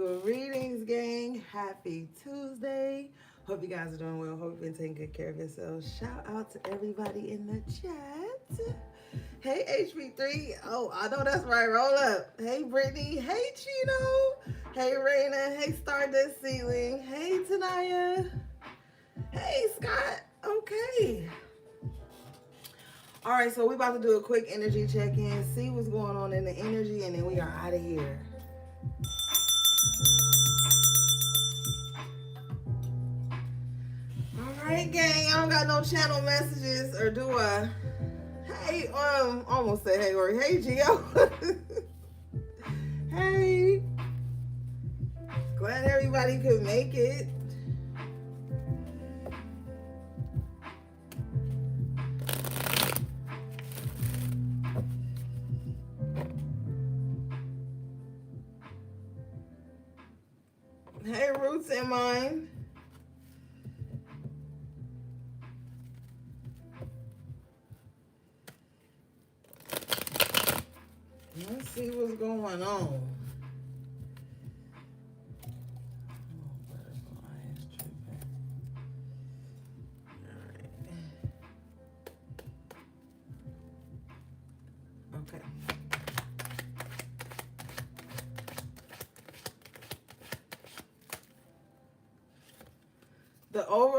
Greetings, gang. Happy Tuesday. Hope you guys are doing well. Hope you've been taking good care of yourselves. Shout out to everybody in the chat. Hey, HB3. Oh, I know that's right. Roll up. Hey, Brittany. Hey, Chino. Hey, Raina. Hey, Stardust Ceiling. Hey, Tanaya. Hey, Scott. Okay. All right, so we about to do a quick energy check-in, see what's going on in the energy, and then we are out of here. All right, gang. I don't got no channel messages, or do I? Hey, almost said hey, or hey, Gio. Hey. Glad everybody could make it. Hey, Roots in Mine. Let's see what's going on. Okay.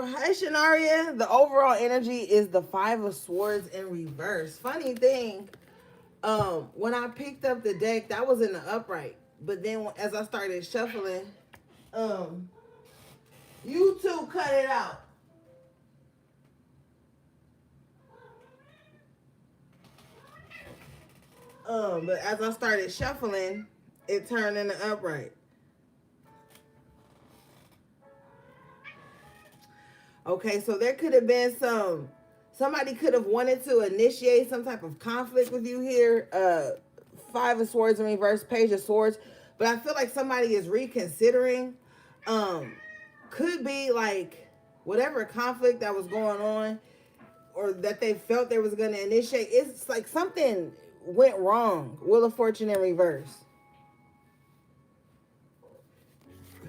Hi Shanaria, the overall energy is the Five of Swords in reverse. Funny thing, when I picked up the deck, that was in the upright. But then as I started shuffling, YouTube cut it out. But as I started shuffling, it turned in the upright. Okay, so there could have been somebody could have wanted to initiate some type of conflict with you here. Five of Swords in reverse, Page of Swords. But I feel like somebody is reconsidering. Could be like whatever conflict that was going on or that they felt they was going to initiate. It's like something went wrong. Wheel of Fortune in reverse.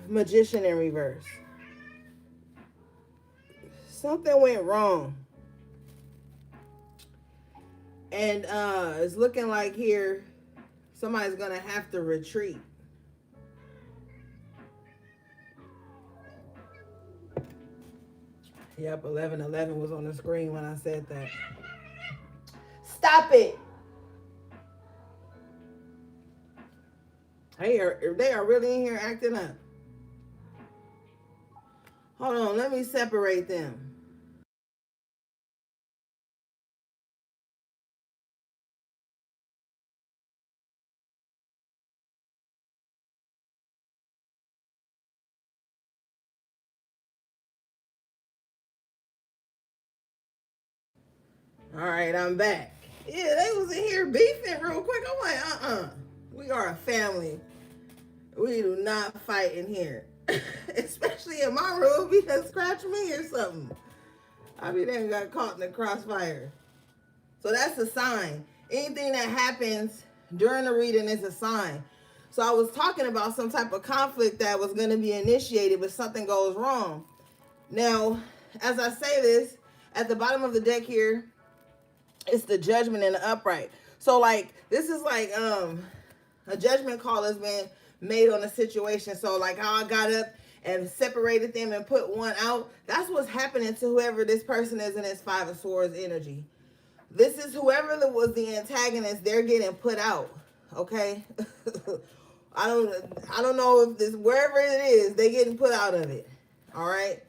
Magician in reverse. Something went wrong. And it's looking like here somebody's going to have to retreat. Yep, 1111 was on the screen when I said that. Stop it. They are really in here acting up. Hold on, let me separate them. All right, I'm back. Yeah, they was in here beefing real quick. I'm like, we are a family. We do not fight in here. Especially in my room because scratch me or something. I mean, they got caught in the crossfire. So that's a sign. Anything that happens during the reading is a sign. So I was talking about some type of conflict that was going to be initiated, but something goes wrong. Now, as I say this, at the bottom of the deck here, it's the Judgment in the upright. So like, this is like a judgment call has been made on a situation. So like how I got up and separated them and put one out, that's what's happening to whoever this person is in this Five of Swords energy. This is whoever was the antagonist, they're getting put out. Okay? I don't know if this, wherever it is, they getting put out of it. All right?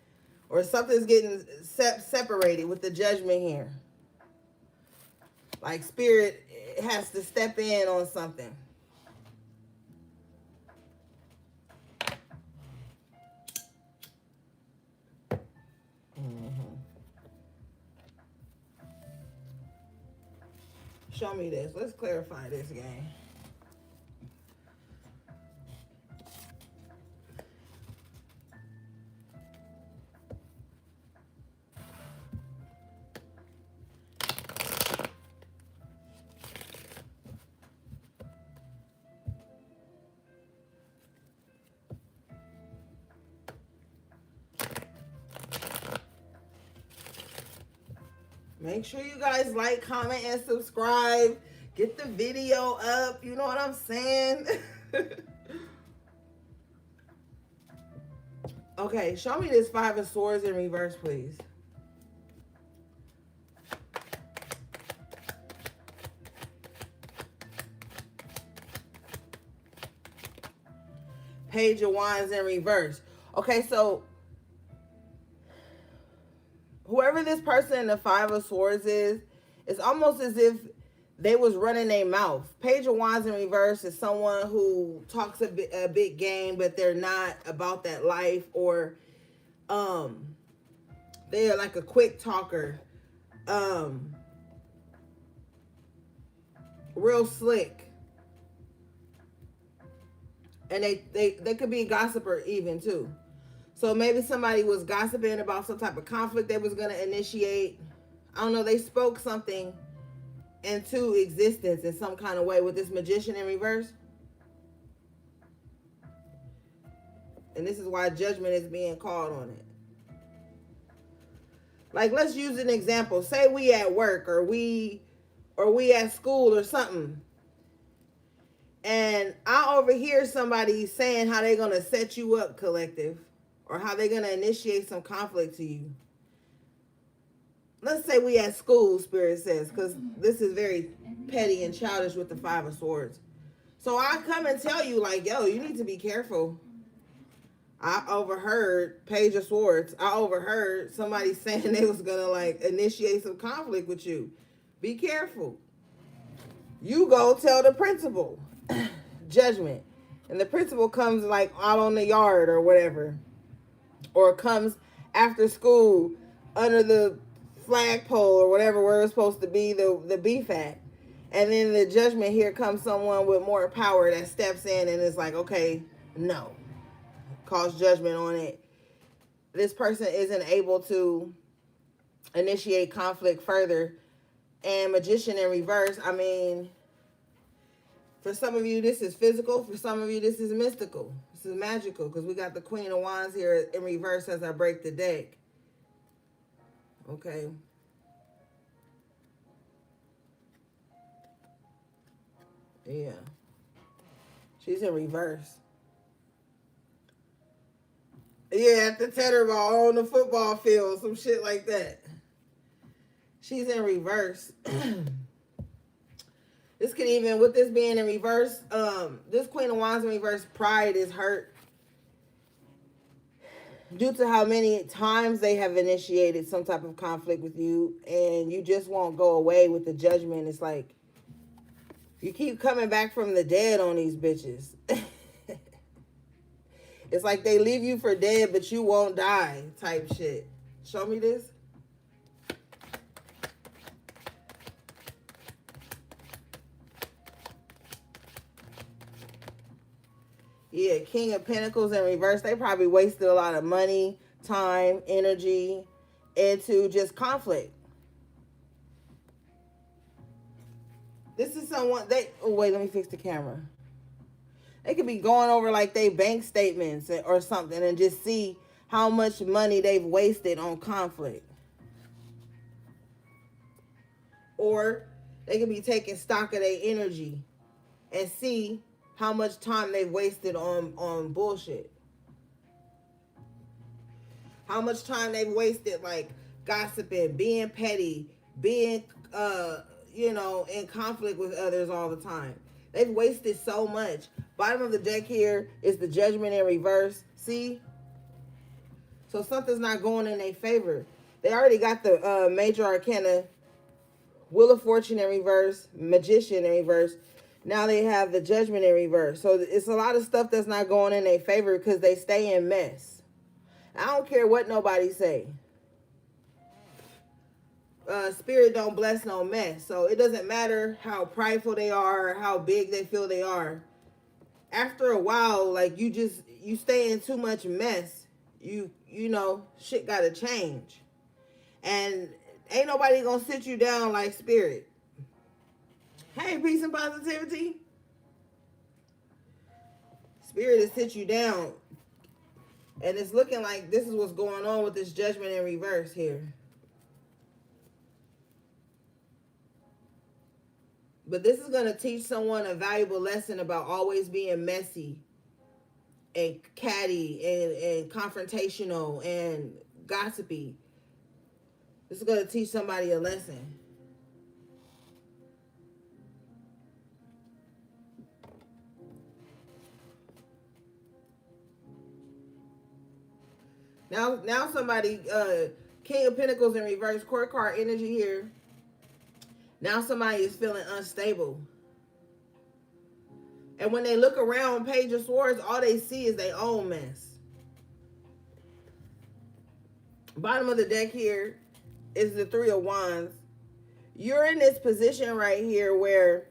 Or something's getting separated with the Judgment here. Like spirit has to step in on something. Show me this. Let's clarify this, gang. Make sure you guys like, comment, and subscribe. Get the video up. You know what I'm saying? Okay, show me this Five of Swords in reverse, please. Page of Wands in reverse. Okay, so whoever this person in the Five of Swords is, it's almost as if they was running their mouth. Page of Wands in reverse is someone who talks a big game, but they're not about that life, or they're like a quick talker, real slick, and they could be a gossiper even too. So maybe somebody was gossiping about some type of conflict they was going to initiate. I don't know. They spoke something into existence in some kind of way with this Magician in reverse. And this is why judgment is being called on it. Like, let's use an example. Say we at work, or we at school or something. And I overhear somebody saying how they're going to set you up, collective, or how they're going to initiate some conflict to you. Let's say we at school, Spirit says, because this is very petty and childish with the Five of Swords. So I come and tell you, like, yo, you need to be careful. I overheard, Page of Swords, I overheard somebody saying they was going to, like, initiate some conflict with you. Be careful. You go tell the principal. Judgment. And the principal comes, like, out on the yard or whatever. Or comes after school under the flagpole or whatever where it's supposed to be, the beef at. And then the judgment, here comes someone with more power that steps in and is like, okay, no. Calls judgment on it. This person isn't able to initiate conflict further. And Magician in reverse, I mean, for some of you, this is physical. For some of you, this is mystical. This is magical, because we got the Queen of Wands here in reverse as I break the deck. Okay. Yeah. She's in reverse. Yeah, at the tetherball on the football field, some shit like that. She's in reverse. This could even, with this being in reverse, this Queen of Wands in reverse, pride is hurt due to how many times they have initiated some type of conflict with you, and you just won't go away with the judgment. It's like you keep coming back from the dead on these bitches. It's like they leave you for dead, but you won't die type shit. Show me this. Yeah, King of Pentacles in reverse. They probably wasted a lot of money, time, energy into just conflict. This is someone, oh wait, let me fix the camera. They could be going over like they bank statements or something and just see how much money they've wasted on conflict. Or they could be taking stock of their energy and see how much time they've wasted on bullshit. How much time they've wasted, like, gossiping, being petty, being, in conflict with others all the time. They've wasted so much. Bottom of the deck here is the Judgment in reverse. See? So something's not going in their favor. They already got the Major Arcana, Wheel of Fortune in reverse, Magician in reverse. Now they have the Judgment in reverse. So it's a lot of stuff that's not going in their favor because they stay in mess. I don't care what nobody say. Spirit don't bless no mess. So it doesn't matter how prideful they are or how big they feel they are. After a while, like, you stay in too much mess. You know, shit gotta change. And ain't nobody gonna sit you down like Spirit. Hey, peace and positivity. Spirit will sit you down. And it's looking like this is what's going on with this Judgment in reverse here. But this is going to teach someone a valuable lesson about always being messy and catty and confrontational and gossipy. This is going to teach somebody a lesson. Now somebody, King of Pentacles in reverse, court card energy here. Now somebody is feeling unstable. And when they look around Page of Swords, all they see is their own mess. Bottom of the deck here is the Three of Wands. You're in this position right here where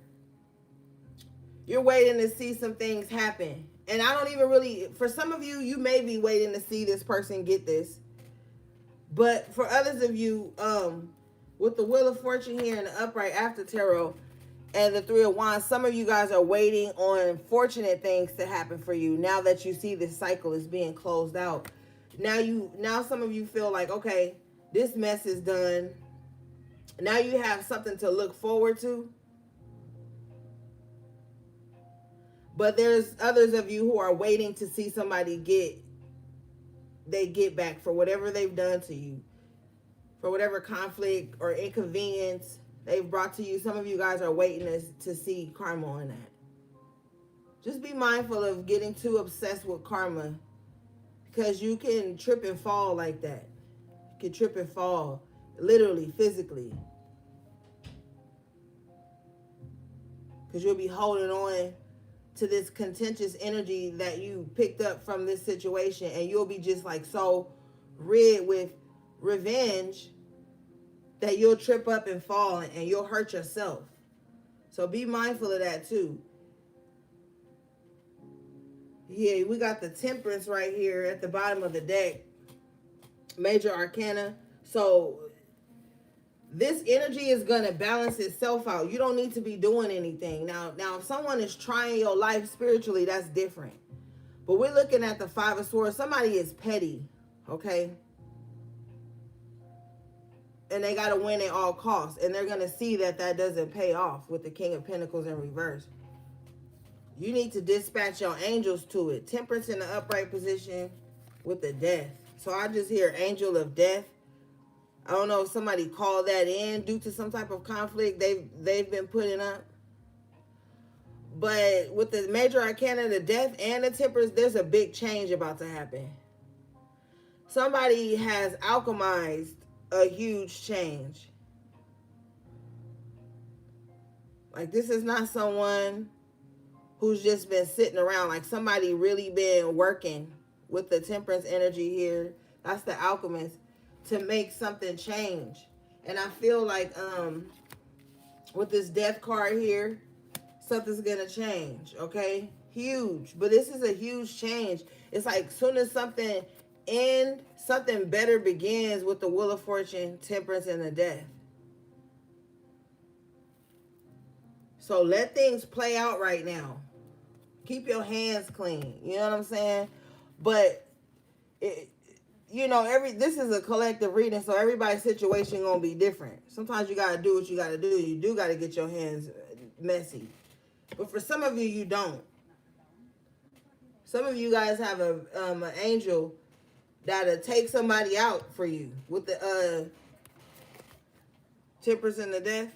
you're waiting to see some things happen. And I don't even really, for some of you, you may be waiting to see this person get this. But for others of you, with the Wheel of Fortune here and the upright after tarot and the Three of Wands, some of you guys are waiting on fortunate things to happen for you now that you see this cycle is being closed out. Now some of you feel like, okay, this mess is done. Now you have something to look forward to. But there's others of you who are waiting to see somebody get back for whatever they've done to you, for whatever conflict or inconvenience they've brought to you. Some of you guys are waiting to see karma on that. Just be mindful of getting too obsessed with karma, because you can trip and fall like that. You can trip and fall, literally, physically. Because you'll be holding on to this contentious energy that you picked up from this situation, and you'll be just like so rid with revenge that you'll trip up and fall and you'll hurt yourself. So be mindful of that too. Yeah, we got the Temperance right here at the bottom of the deck. Major Arcana. So this energy is going to balance itself out. You don't need to be doing anything. Now, if someone is trying your life spiritually, that's different. But we're looking at the Five of Swords. Somebody is petty, okay? And they got to win at all costs. And they're going to see that doesn't pay off with the King of Pentacles in reverse. You need to dispatch your angels to it. Temperance in the upright position with the Death. So I just hear Angel of Death. I don't know if somebody called that in due to some type of conflict they've been putting up. But with the Major Arcana, the Death, and the Temperance, there's a big change about to happen. Somebody has alchemized a huge change. Like, this is not someone who's just been sitting around. Like, somebody really been working with the Temperance energy here. That's the Alchemist, to make something change. And I feel like with this Death card here, something's gonna change, okay? Huge. But this is a huge change. It's like soon as something ends, something better begins with the Wheel of Fortune, Temperance, and the Death. So let things play out right now. Keep your hands clean. You know what I'm saying? But this is a collective reading, so everybody's situation gonna be different. Sometimes you gotta do what you gotta do. You do gotta get your hands messy. But for some of you, you don't. Some of you guys have an angel that'll take somebody out for you with the Temperance and the Death.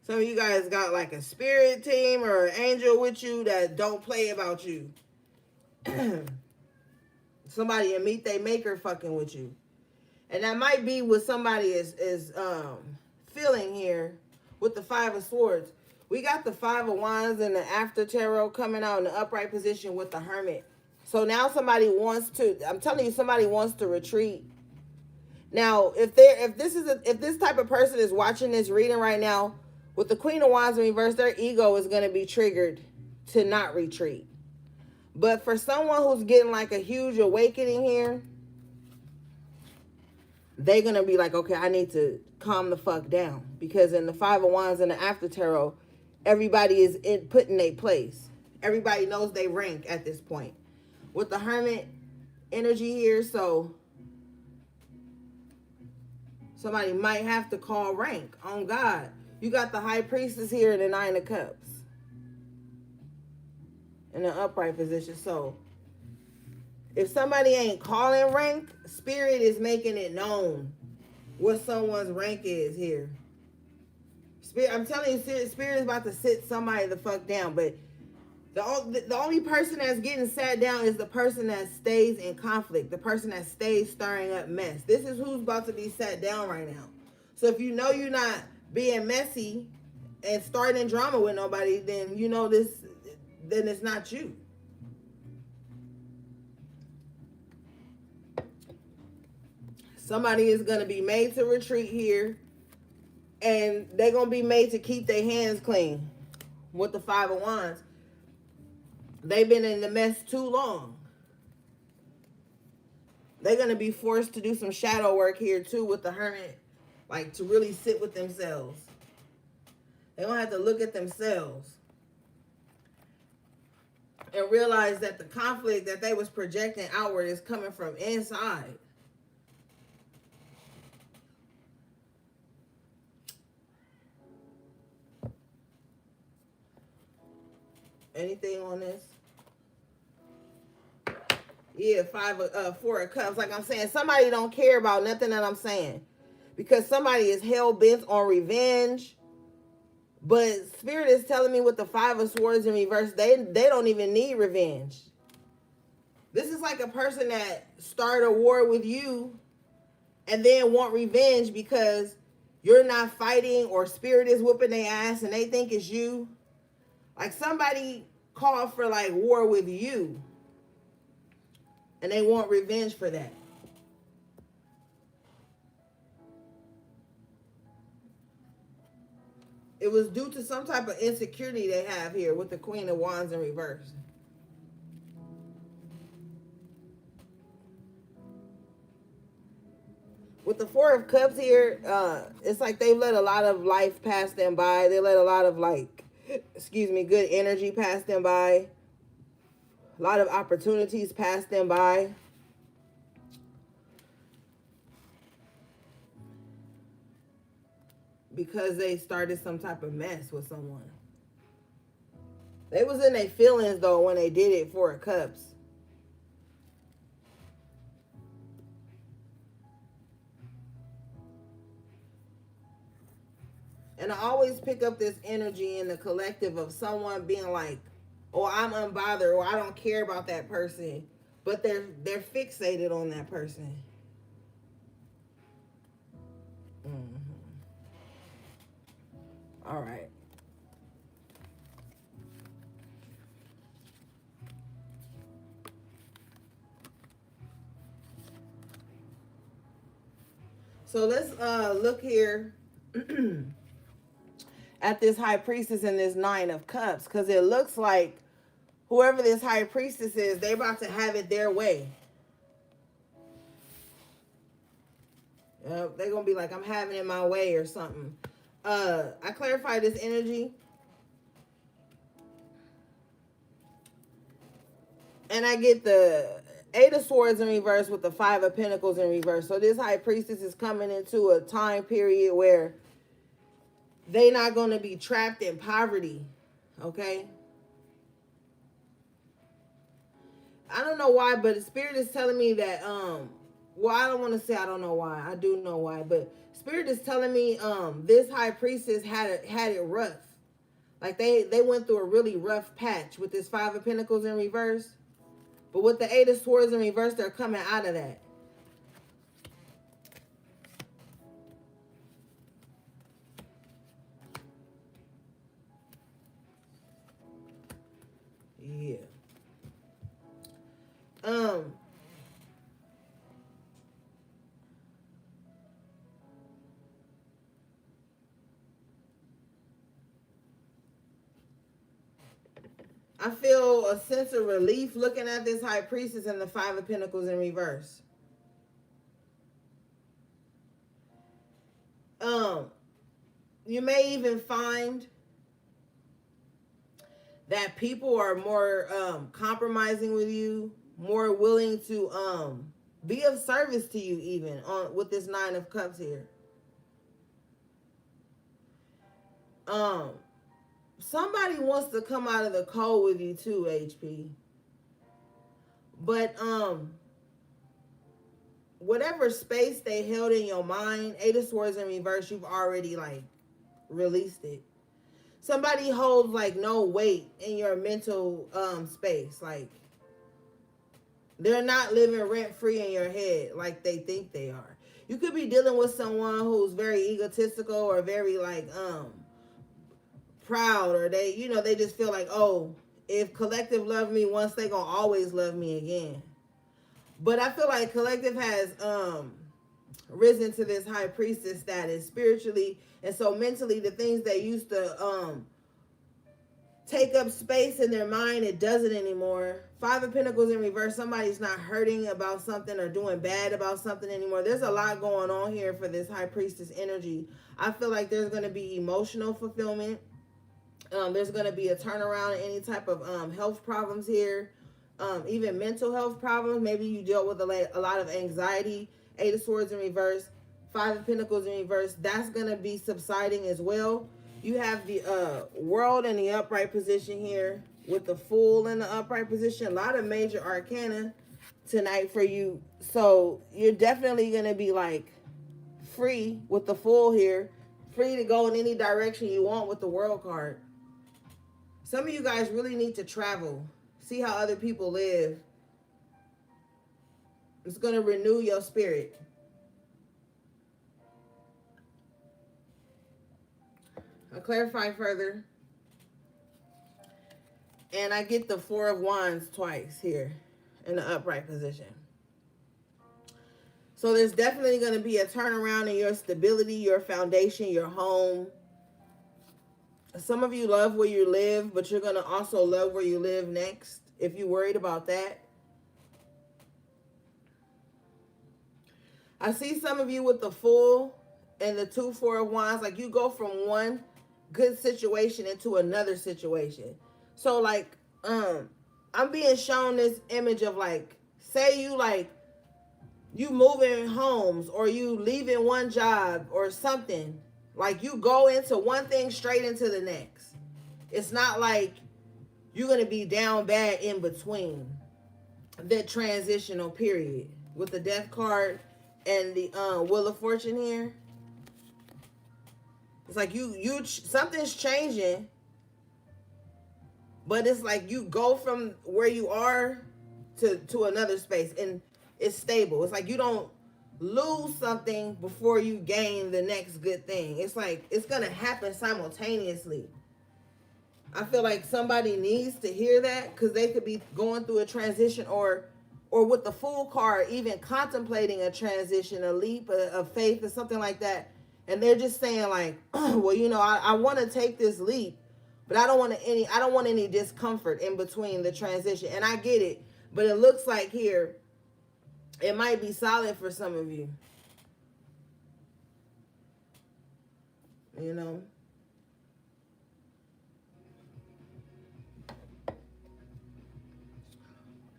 Some of you guys got like a spirit team or an angel with you that don't play about you. Somebody and meet they maker fucking with you. And that might be what somebody is feeling here with the Five of Swords. We got the Five of Wands and the After Tarot coming out in the upright position with the Hermit. So now somebody wants to, I'm telling you, somebody wants to retreat. Now, if this type of person is watching this reading right now, with the Queen of Wands in reverse, their ego is going to be triggered to not retreat. But for someone who's getting like a huge awakening here, they're going to be like, okay, I need to calm the fuck down. Because in the Five of Wands and the After Tarot, everybody is put in their place. Everybody knows they rank at this point. With the Hermit energy here, so somebody might have to call rank on God. You got the High Priestess here in the Nine of Cups in an upright position. So if somebody ain't calling rank, Spirit is making it known what someone's rank is here. Spirit, I'm telling you, Spirit is about to sit somebody the fuck down. But the only person that's getting sat down is the person that stays in conflict, the person that stays stirring up mess. This is who's about to be sat down right now. So if you know you're not being messy and starting drama with nobody, then you know this, then it's not you. Somebody is going to be made to retreat here, and they're going to be made to keep their hands clean with the Five of Wands. They've been in the mess too long. They're going to be forced to do some shadow work here too with the Hermit, like to really sit with themselves. They're going to have to look at themselves and realize that the conflict that they was projecting outward is coming from inside. Anything on this? Yeah, Four of Cups. Like I'm saying, somebody don't care about nothing that I'm saying, because somebody is hell bent on revenge. But Spirit is telling me with the Five of Swords in reverse, they don't even need revenge. This is like a person that started a war with you and then want revenge because you're not fighting, or Spirit is whooping their ass and they think it's you. Like somebody called for like war with you and they want revenge for that. It was due to some type of insecurity they have here with the Queen of Wands in reverse. With the Four of Cups here, it's like they've let a lot of life pass them by. They let a lot of good energy pass them by. A lot of opportunities pass them by. Because they started some type of mess with someone. They was in their feelings though when they did it. Four of Cups. And I always pick up this energy in the collective of someone being like, oh, I'm unbothered, or I don't care about that person. But they're fixated on that person. All right. So let's look here at this High Priestess and this Nine of Cups, because it looks like whoever this High Priestess is, they're about to have it their way. They're going to be like, I'm having it my way or something. I clarified this energy. And I get the Eight of Swords in reverse with the Five of Pentacles in reverse. So this High Priestess is coming into a time period where they're not going to be trapped in poverty. Okay? I don't know why, but the Spirit is telling me that, well, I don't want to say I don't know why. I do know why. But Spirit is telling me this High Priestess had it rough. Like they went through a really rough patch with this Five of Pentacles in reverse. But with the Eight of Swords in reverse, they're coming out of that. Yeah. I feel a sense of relief looking at this High Priestess and the Five of Pentacles in reverse. You may even find that people are more compromising with you, more willing to be of service to you, even with this Nine of Cups here. Um, somebody wants to come out of the cold with you too, HP. But whatever space they held in your mind, Eight of Swords in reverse, you've already like released it. Somebody holds like no weight in your mental space. Like they're not living rent free in your head like they think they are. You could be dealing with someone who's very egotistical or very like proud, or they, you know, they just feel like, oh, if collective loved me once, they gonna always love me again. But I feel like collective has risen to this high priestess status spiritually, and so mentally the things that used to take up space in their mind, it doesn't anymore. Five of Pentacles in reverse, somebody's not hurting about something or doing bad about something anymore. There's a lot going on here for this high priestess energy. I feel like there's going to be emotional fulfillment. There's going to be a turnaround in any type of health problems here. Even mental health problems. Maybe you dealt with a lot of anxiety. Eight of Swords in reverse, Five of Pentacles in reverse. That's going to be subsiding as well. You have the World in the upright position here with the Fool in the upright position. A lot of major arcana tonight for you. So you're definitely going to be like free with the Fool here. Free to go in any direction you want with the World card. Some of you guys really need to travel. See how other people live. It's going to renew your spirit. I'll clarify further. And I get the Four of Wands twice here in the upright position. So there's definitely going to be a turnaround in your stability, your foundation, your home. Some of you love where you live, but you're going to also love where you live next if you're worried about that. I see some of you with the Fool and the two Four of Wands. Like you go from one good situation into another situation. So like, I'm being shown this image of like, say you like, you moving homes or you leaving one job or something. Like you go into one thing straight into the next. It's not like you're going to be down bad in between that transitional period. With the Death card and the Wheel of Fortune here. It's like you something's changing, but it's like you go from where you are to another space and it's stable. It's like you don't lose something before you gain the next good thing. It's like it's going to happen simultaneously. I feel like somebody needs to hear that because they could be going through a transition or with the Fool card, even contemplating a transition, a leap of faith or something like that. And they're just saying like, well, you know, I want to take this leap, but I don't want any discomfort in between the transition. And I get it, but it looks like here, it might be solid for some of you. You know?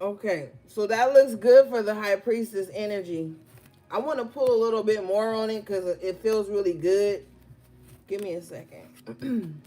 Okay, so that looks good for the High Priestess energy. I want to pull a little bit more on it because it feels really good. Give me a second.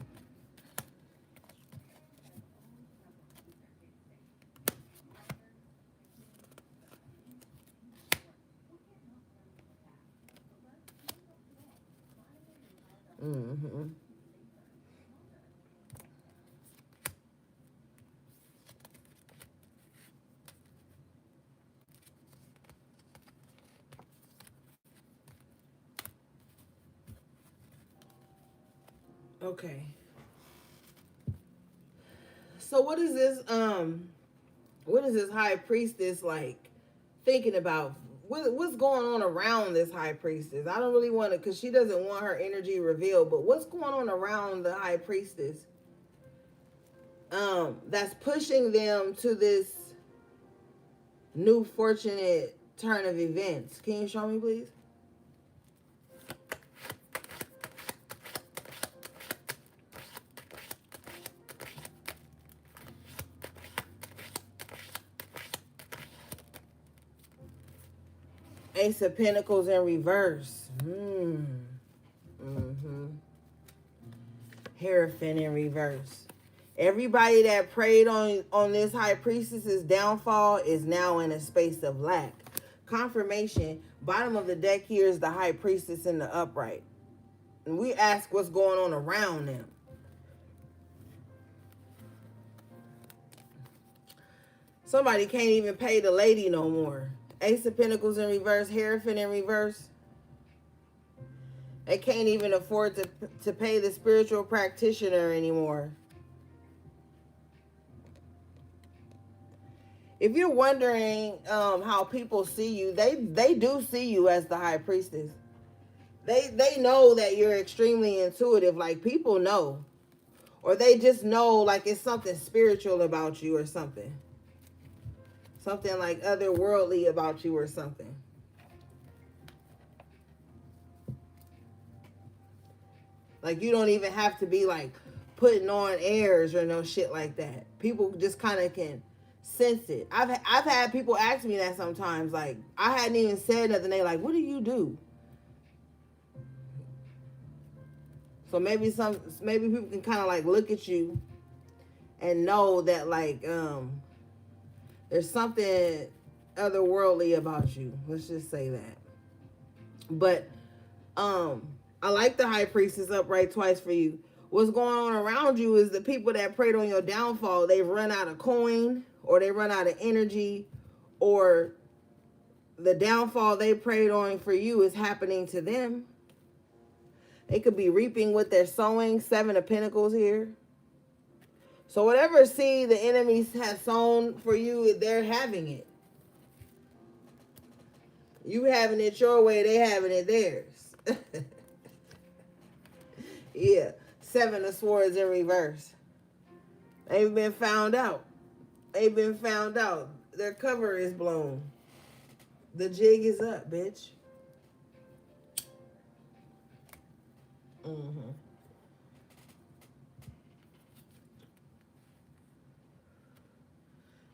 Okay. So what is this High Priestess like thinking about? What's going on around this High Priestess? I don't really want to, because she doesn't want her energy revealed, but what's going on around the High Priestess that's pushing them to this new fortunate turn of events? Can you show me, please? Ace of Pentacles in reverse. Hierophant in reverse. Everybody that prayed on this high priestess's downfall is now in a space of lack. Confirmation. Bottom of the deck here is the high priestess in the upright. And we ask what's going on around them. Somebody can't even pay the lady no more. Ace of Pentacles in reverse, Hierophant in reverse. They can't even afford to pay the spiritual practitioner anymore. If you're wondering how people see you, they do see you as the high priestess. They know that you're extremely intuitive. Like, people know. Or they just know, like, it's something spiritual about you or something. Something like otherworldly about you or something. Like, you don't even have to be, like, putting on airs or no shit like that. People just kind of can sense it. I've had people ask me that sometimes. Like, I hadn't even said nothing. They like, what do you do? So maybe people can kind of like look at you and know that, like, there's something otherworldly about you. Let's just say that. But I like the high priestess upright twice for you. What's going on around you is the people that prayed on your downfall, they've run out of coin, or they run out of energy, or the downfall they prayed on for you is happening to them. They could be reaping what they're sowing. 7 of Pentacles here. So whatever seed the enemies have sown for you, they're having it. You having it your way, they having it theirs. Yeah. 7 of Swords in reverse. They've been found out. They've been found out. Their cover is blown. The jig is up, bitch.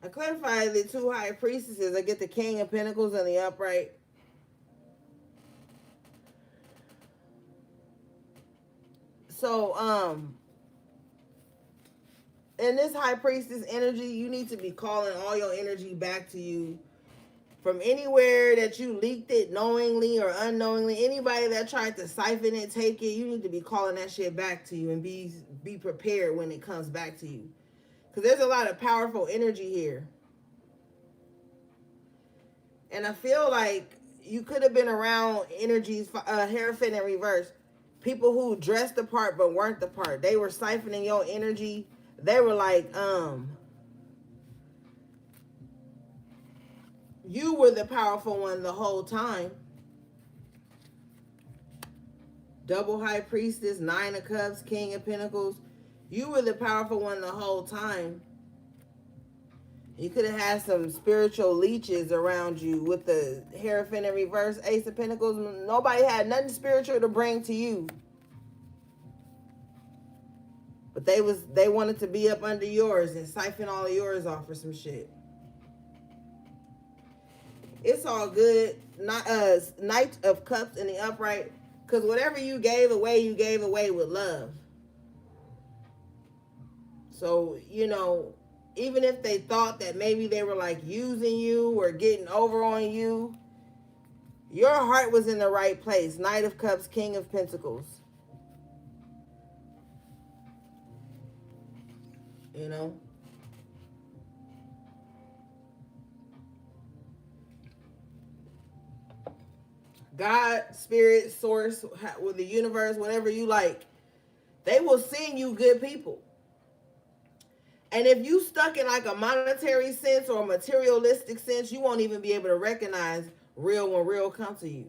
I clarify the 2 high priestesses. I get the King of Pentacles and the upright. So, in this high priestess energy, you need to be calling all your energy back to you from anywhere that you leaked it knowingly or unknowingly. Anybody that tried to siphon it, take it, you need to be calling that shit back to you and be prepared when it comes back to you. Because there's a lot of powerful energy here. And I feel like you could have been around energies, Hierophant in reverse. People who dressed the part but weren't the part. They were siphoning your energy. They were like, you were the powerful one the whole time. Double high priestess, 9 of Cups, King of Pentacles. You were the powerful one the whole time. You could have had some spiritual leeches around you with the Hierophant in reverse, Ace of Pentacles. Nobody had nothing spiritual to bring to you. But they wanted to be up under yours and siphon all of yours off for some shit. It's all good. Knight of Cups in the upright. Because whatever you gave away with love. So, you know, even if they thought that maybe they were like using you or getting over on you, your heart was in the right place. Knight of Cups, King of Pentacles. You know? God, spirit, source, with the universe, whatever you like, they will send you good people. And if you stuck in like a monetary sense or a materialistic sense, you won't even be able to recognize real when real comes to you.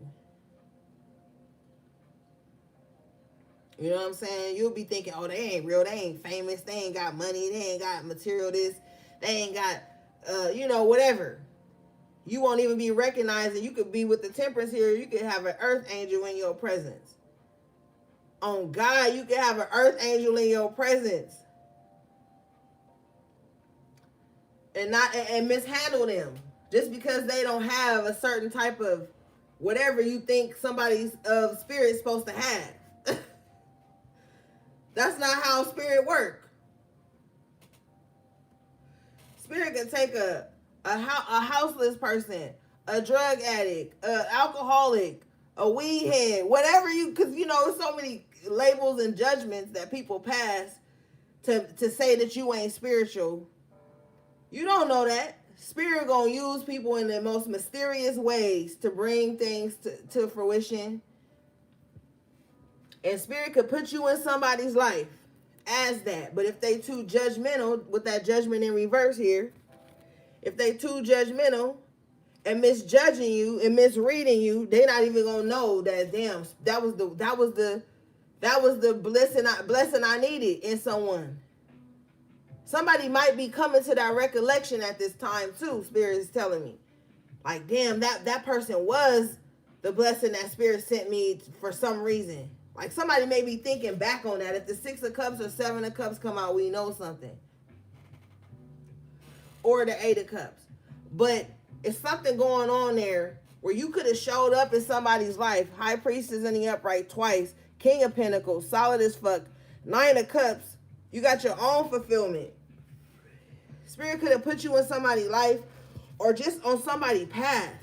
You know what I'm saying? You'll be thinking, oh, they ain't real. They ain't famous. They ain't got money. They ain't got material this. They ain't got, whatever. You won't even be recognizing. You could be with the Temperance here. You could have an earth angel in your presence. On God, you could have an earth angel in your presence. And mishandle them just because they don't have a certain type of whatever you think somebody's spirit's supposed to have. That's not how spirit work. Spirit can take a houseless person, a drug addict, a alcoholic, a weed head, whatever you, because you know, so many labels and judgments that people pass to say that you ain't spiritual. You don't know that. Spirit gonna use people in the most mysterious ways to bring things to fruition. And spirit could put you in somebody's life as that. But if they too judgmental, with that judgment in reverse here, if they too judgmental and misjudging you and misreading you, they not even gonna know that damn that was the blessing I needed in someone. Somebody might be coming to that recollection at this time too. Spirit is telling me, like, damn, that person was the blessing that Spirit sent me for some reason. Like somebody may be thinking back on that. If the 6 of Cups or 7 of Cups come out, we know something. Or the 8 of Cups. But it's something going on there where you could have showed up in somebody's life. High Priestess in the upright twice. King of Pentacles, solid as fuck. 9 of Cups. You got your own fulfillment. Spirit could have put you in somebody's life or just on somebody's path.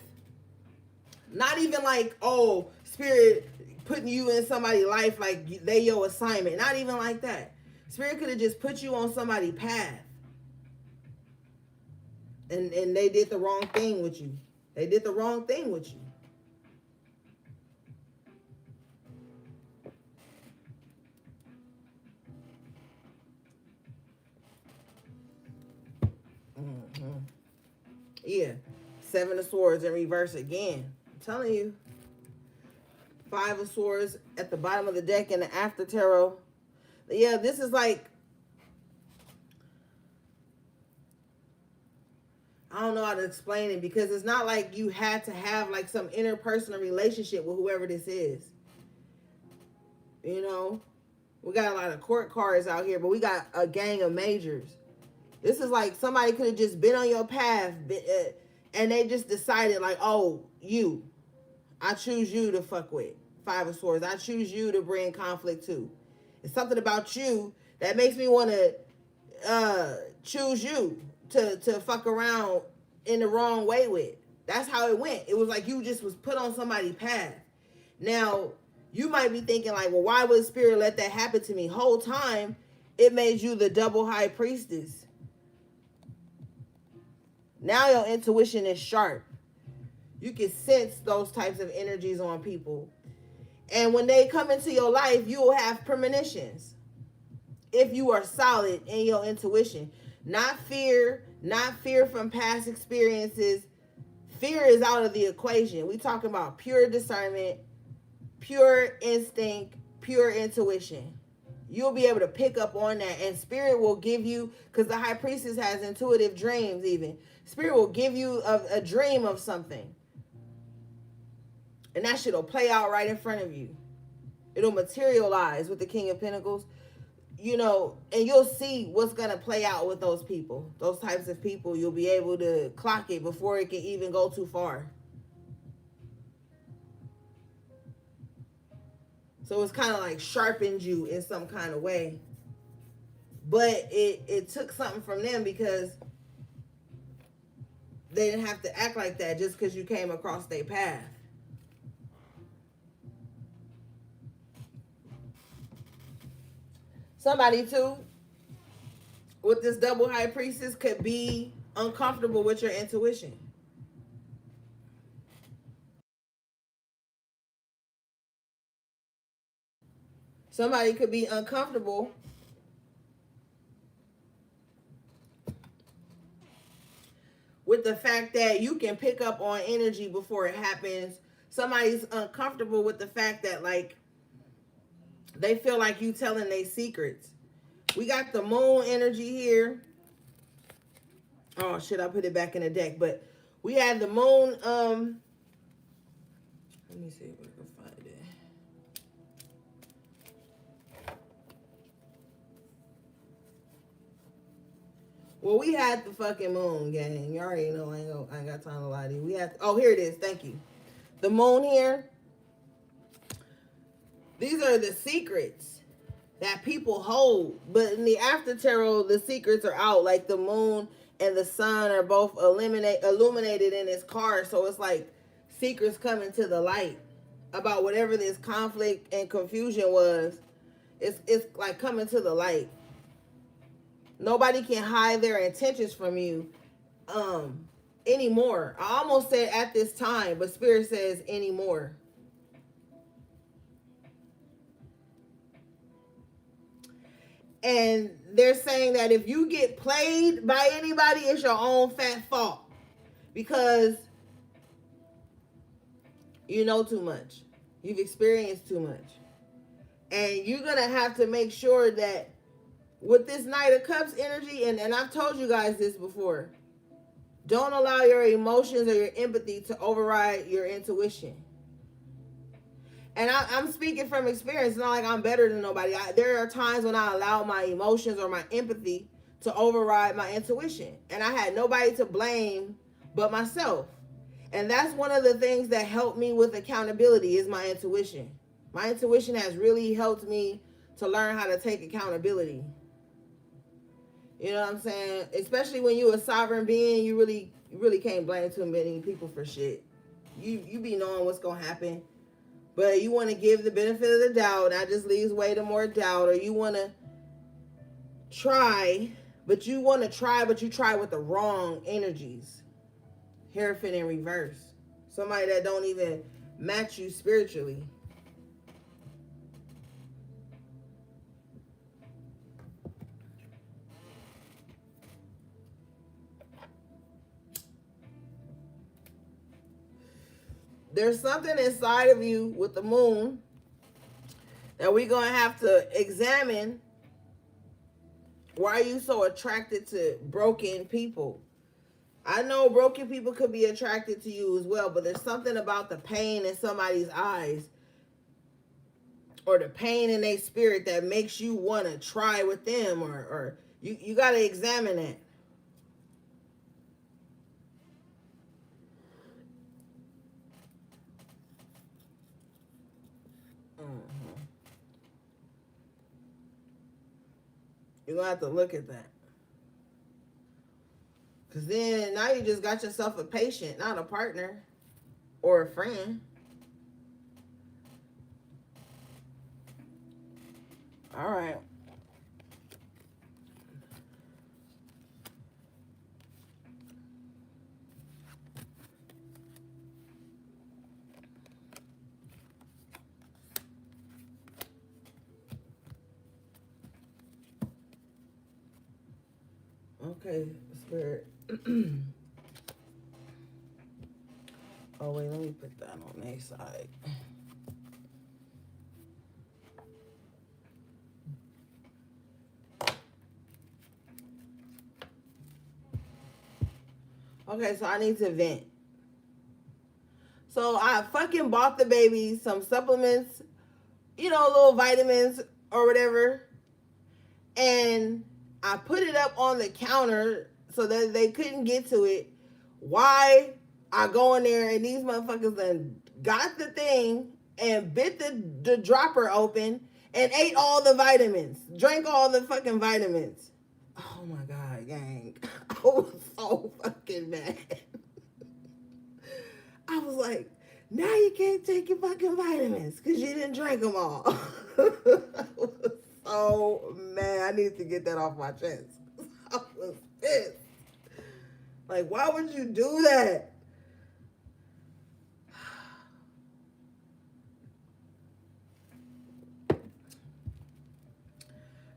Not even like, oh, Spirit putting you in somebody's life like they your assignment. Not even like that. Spirit could have just put you on somebody's path. And they did the wrong thing with you. They did the wrong thing with you. Mm-hmm. Yeah. 7 of Swords in reverse again. I'm telling you. 5 of Swords at the bottom of the deck in the after tarot. Yeah, this is like, I don't know how to explain it because it's not like you had to have like some interpersonal relationship with whoever this is. You know, we got a lot of court cards out here, but we got a gang of majors. This is like somebody could have just been on your path and they just decided like, oh, I choose you to fuck with. 5 of Swords. I choose you to bring conflict to. It's something about you that makes me want to choose you to fuck around in the wrong way with. That's how it went. It was like you just was put on somebody's path. Now, you might be thinking like, well, why would Spirit let that happen to me? Whole time, it made you the double High Priestess. Now your intuition is sharp. You can sense those types of energies on people. And when they come into your life, you will have premonitions. If you are solid in your intuition. Not fear from past experiences. Fear is out of the equation. We talking about pure discernment, pure instinct, pure intuition. You'll be able to pick up on that. And Spirit will give you, because the High Priestess has intuitive dreams even. Spirit will give you a dream of something. And that shit will play out right in front of you. It'll materialize with the King of Pentacles. You know, and you'll see what's going to play out with those people. Those types of people, you'll be able to clock it before it can even go too far. So it's kind of like sharpened you in some kind of way. But it took something from them because they didn't have to act like that just because you came across their path. Somebody too with this double High Priestess could be uncomfortable with your intuition. Somebody could be uncomfortable with the fact that you can pick up on energy before it happens. Somebody's uncomfortable with the fact that like they feel like you telling their secrets. We got the Moon energy here. Oh shit, I put it back in the deck. But we had the Moon. Let me see if I can find it. Well, we had the fucking Moon, gang. You already know I ain't got time to lie to you. We had. Oh, here it is. Thank you. The Moon here. These are the secrets that people hold. But in the after tarot, the secrets are out. Like the moon and the sun are both illuminated in this card. So it's like secrets coming to the light about whatever this conflict and confusion was. It's like coming to the light. Nobody can hide their intentions from you anymore. I almost said at this time, but Spirit says anymore. And they're saying that if you get played by anybody, it's your own fat fault because you know too much. You've experienced too much. And you're going to have to make sure that with this Knight of Cups energy, and I've told you guys this before, don't allow your emotions or your empathy to override your intuition. And I'm speaking from experience. It's not like I'm better than nobody. There are times when I allow my emotions or my empathy to override my intuition. And I had nobody to blame but myself. And that's one of the things that helped me with accountability is my intuition. My intuition has really helped me to learn how to take accountability. You know what I'm saying? Especially when you're a sovereign being, you really can't blame too many people for shit. You be knowing what's going to happen. But you want to give the benefit of the doubt. That just leaves way to more doubt. Or you want to try, but you try with the wrong energies. Hierophant in reverse. Somebody that don't even match you spiritually. There's something inside of you with the moon that we're going to have to examine. Why are you so attracted to broken people? I know broken people could be attracted to you as well, but there's something about the pain in somebody's eyes or the pain in their spirit that makes you want to try with them, or you got to examine that. You're going to have to look at that. Because then now you just got yourself a patient, not a partner or a friend. All right. Okay, Spirit. Oh, wait, let me put that on their side. Okay, so I need to vent. So I fucking bought the baby some supplements, little vitamins or whatever. And I put it up on the counter so that they couldn't get to it. Why I go in there and these motherfuckers then got the thing and bit the dropper open and ate all the vitamins, drank all the fucking vitamins. Oh my God, gang. I was so fucking mad. I was like, now you can't take your fucking vitamins because you didn't drink them all. I was so mad. I need to get that off my chest. I was pissed. Like, why would you do that?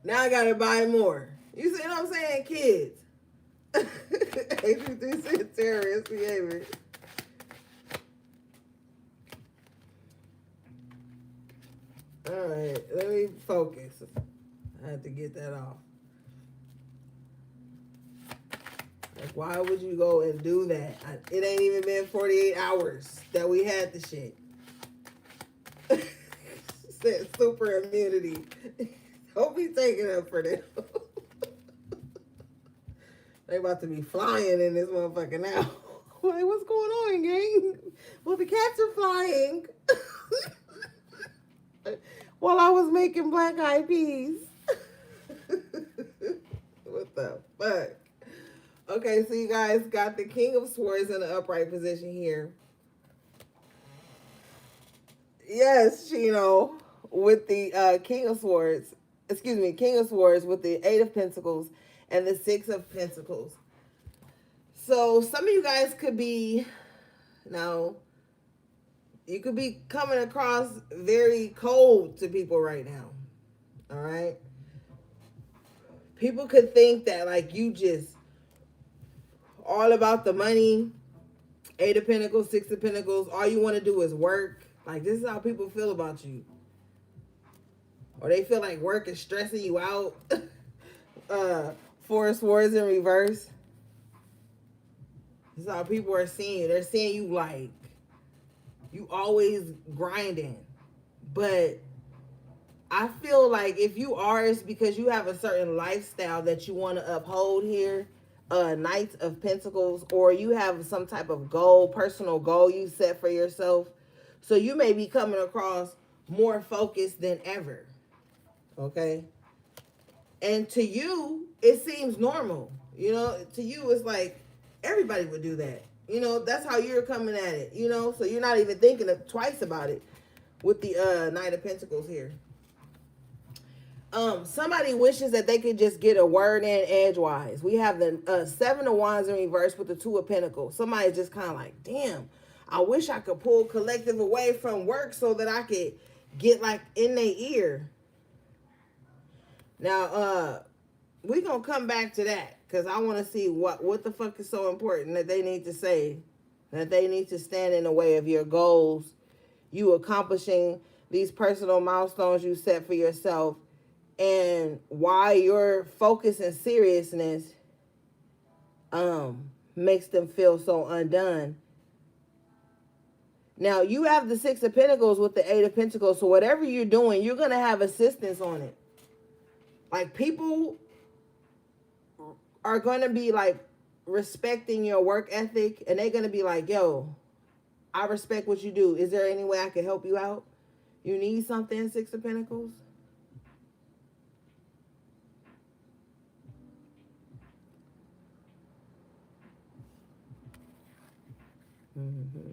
Now I gotta buy more. You see what I'm saying, kids? HB3 terrorist behavior. All right, let me focus. I had to get that off. Like, why would you go and do that? It ain't even been 48 hours that we had the shit. Said super immunity. Don't be taking up for them. They about to be flying in this motherfucker now. Like, what's going on, gang? Well, the cats are flying. while I was making black eyed peas. What the fuck? Okay, so you guys got the King of Swords in the upright position here. Yes, Chino, with the King of Swords. Excuse me, King of Swords with the Eight of Pentacles and the Six of Pentacles. So some of you guys could be, now, you could be coming across very cold to people right now. All right? People could think that, like, you just all about the money, Eight of Pentacles, Six of Pentacles, all you want to do is work. Like, this is how people feel about you. Or they feel like work is stressing you out. Four of Swords in reverse. This is how people are seeing you. They're seeing you like, you always grinding. But I feel like if you are, it's because you have a certain lifestyle that you want to uphold here. Knights of Pentacles, or you have some type of goal, personal goal you set for yourself. So you may be coming across more focused than ever. Okay. And to you, it seems normal. You know, to you, it's like everybody would do that. You know, that's how you're coming at it. You know, so you're not even thinking twice about it with the Knight of Pentacles here. Somebody wishes that they could just get a word in edgewise. We have the Seven of Wands in reverse with the Two of Pentacles. Somebody's just kind of like, damn, I wish I could pull collective away from work so that I could get like in their ear. Now, we're going to come back to that because I want to see what the fuck is so important that they need to say, that they need to stand in the way of your goals, you accomplishing these personal milestones you set for yourself, and why your focus and seriousness makes them feel so undone. Now, you have the Six of Pentacles with the Eight of Pentacles, so whatever you're doing, you're going to have assistance on it. Like, people are going to be, like, respecting your work ethic, and they're going to be like, yo, I respect what you do. Is there any way I can help you out? You need something, Six of Pentacles? Mm-hmm.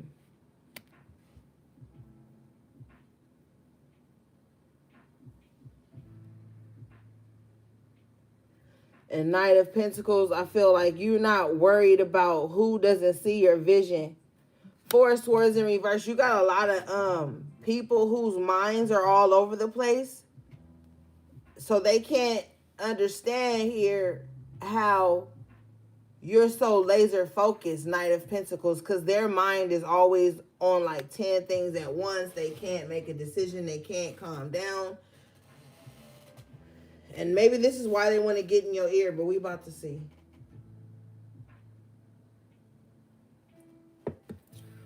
And Knight of Pentacles, I feel like you're not worried about who doesn't see your vision. Four of Swords in reverse, you got a lot of people whose minds are all over the place. So they can't understand here how you're so laser focused, Knight of Pentacles, because their mind is always on like 10 things at once. They can't make a decision. They can't calm down. And maybe this is why they want to get in your ear, but we about to see.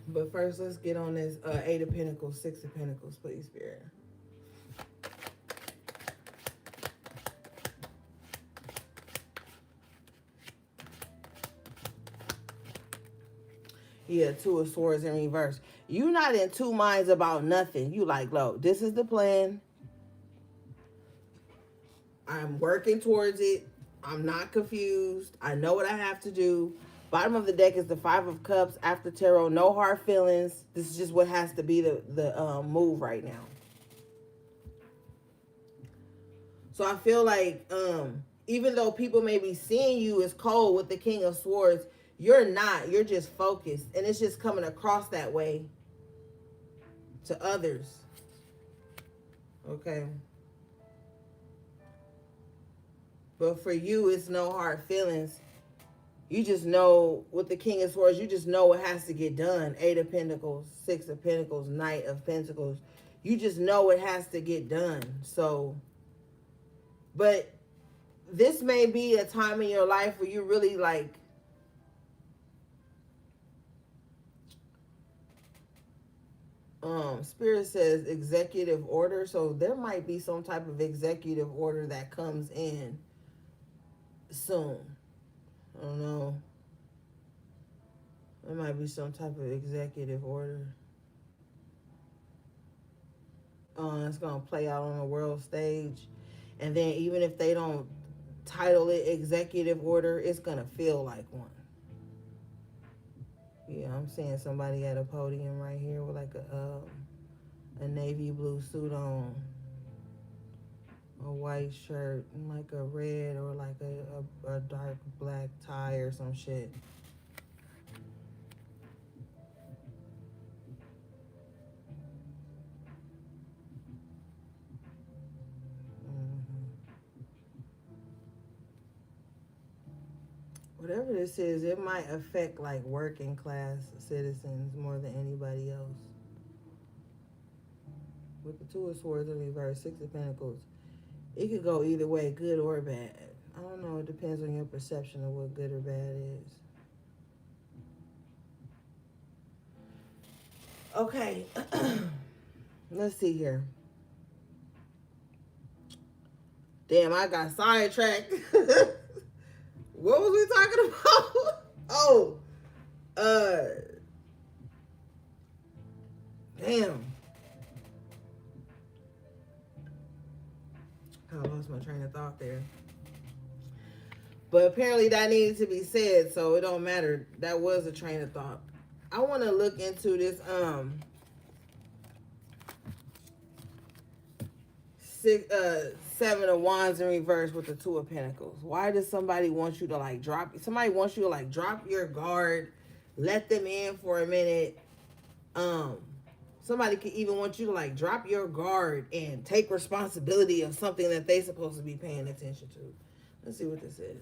But first, let's get on this Eight of Pentacles, Six of Pentacles, please, Spirit. Yeah, Two of Swords in reverse. You're not in two minds about nothing. You like, look, this is the plan. I'm working towards it. I'm not confused. I know what I have to do. Bottom of the deck is the Five of Cups. After tarot, no hard feelings. This is just what has to be the move right now. So I feel like even though people may be seeing you as cold with the King of Swords, you're not. You're just focused. And it's just coming across that way to others. Okay. But for you, it's no hard feelings. You just know with the King of Swords, you just know what has to get done. Eight of Pentacles, Six of Pentacles, Knight of Pentacles. You just know it has to get done. So, but this may be a time in your life where you really like, Spirit says executive order. So there might be some type of executive order that comes in soon. I don't know. There might be some type of executive order. It's gonna play out on the world stage, and then even if they don't title it executive order, it's gonna feel like one. Yeah, I'm seeing somebody at a podium right here with like a navy blue suit on, a white shirt, and like a red or like a dark black tie or some shit. Hmm. Whatever this is, it might affect like working class citizens more than anybody else. With the Two of Swords in reverse, Six of Pentacles, it could go either way, good or bad. I don't know. It depends on your perception of what good or bad is. Okay, let's see here. Damn, I got sidetracked. What was we talking about? Oh, uh, damn. I lost my train of thought there. But apparently that needed to be said, so it don't matter. That was a train of thought. I want to look into this Seven of Wands in reverse with the Two of Pentacles. Why does somebody want you to like drop? Somebody wants you to like drop your guard, let them in for a minute. Um, Somebody could even want you to like drop your guard and take responsibility of something that they supposed to be paying attention to. Let's see what this is.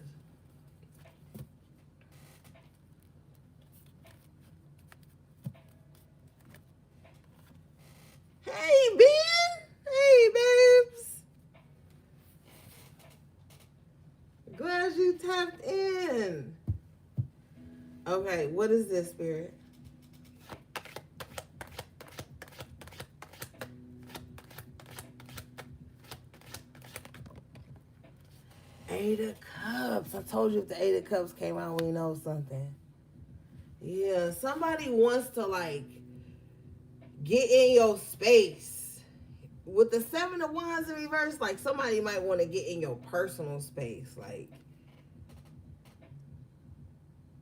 Hey, Ben. Hey, babes. Glad you tapped in. Okay, what is this, Spirit? Eight of Cups. I told you if the Eight of Cups came out, we know something. Yeah, somebody wants to like get in your space. With the Seven of Wands in reverse, like somebody might want to get in your personal space. Like,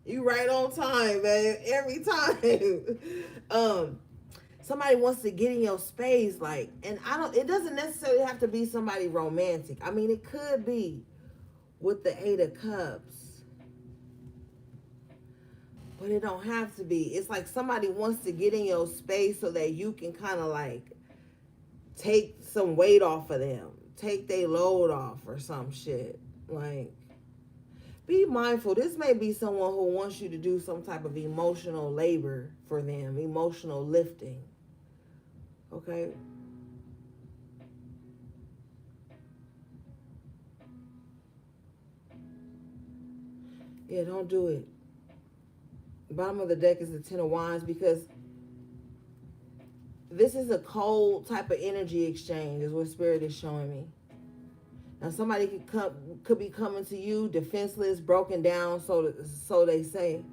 you right on time, man. Every time. Somebody wants to get in your space, like, and I don't, it doesn't necessarily have to be somebody romantic. I mean, it could be with the Eight of Cups, but it don't have to be. It's like somebody wants to get in your space so that you can kind of like take some weight off of them, take their load off or some shit. Like, be mindful. This may be someone who wants you to do some type of emotional labor for them, emotional lifting. Okay? Yeah, don't do it. Bottom of the deck is the Ten of Wands because this is a cold type of energy exchange is what Spirit is showing me. Now somebody could be coming to you defenseless, broken down, so they say.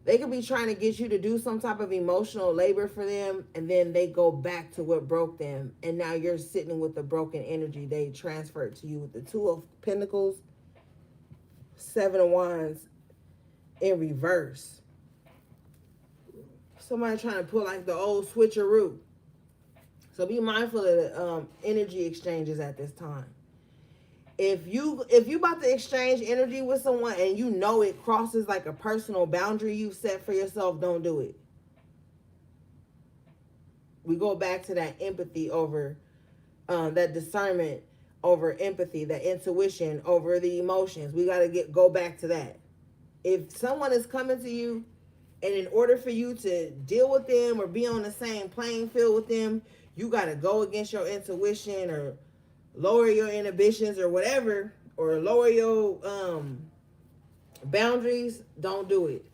They could be trying to get you to do some type of emotional labor for them, and then they go back to what broke them, and now you're sitting with the broken energy they transferred to you with the Two of Pentacles, Seven of Wands in reverse. Somebody trying to pull like the old switcheroo. So be mindful of the energy exchanges at this time. If you about to exchange energy with someone and you know it crosses like a personal boundary you've set for yourself, don't do it. We go back to that empathy over that discernment over empathy, that intuition over the emotions. We got to go back to that. If someone is coming to you and in order for you to deal with them or be on the same playing field with them, you got to go against your intuition or lower your inhibitions or whatever, or lower your boundaries. Don't do it.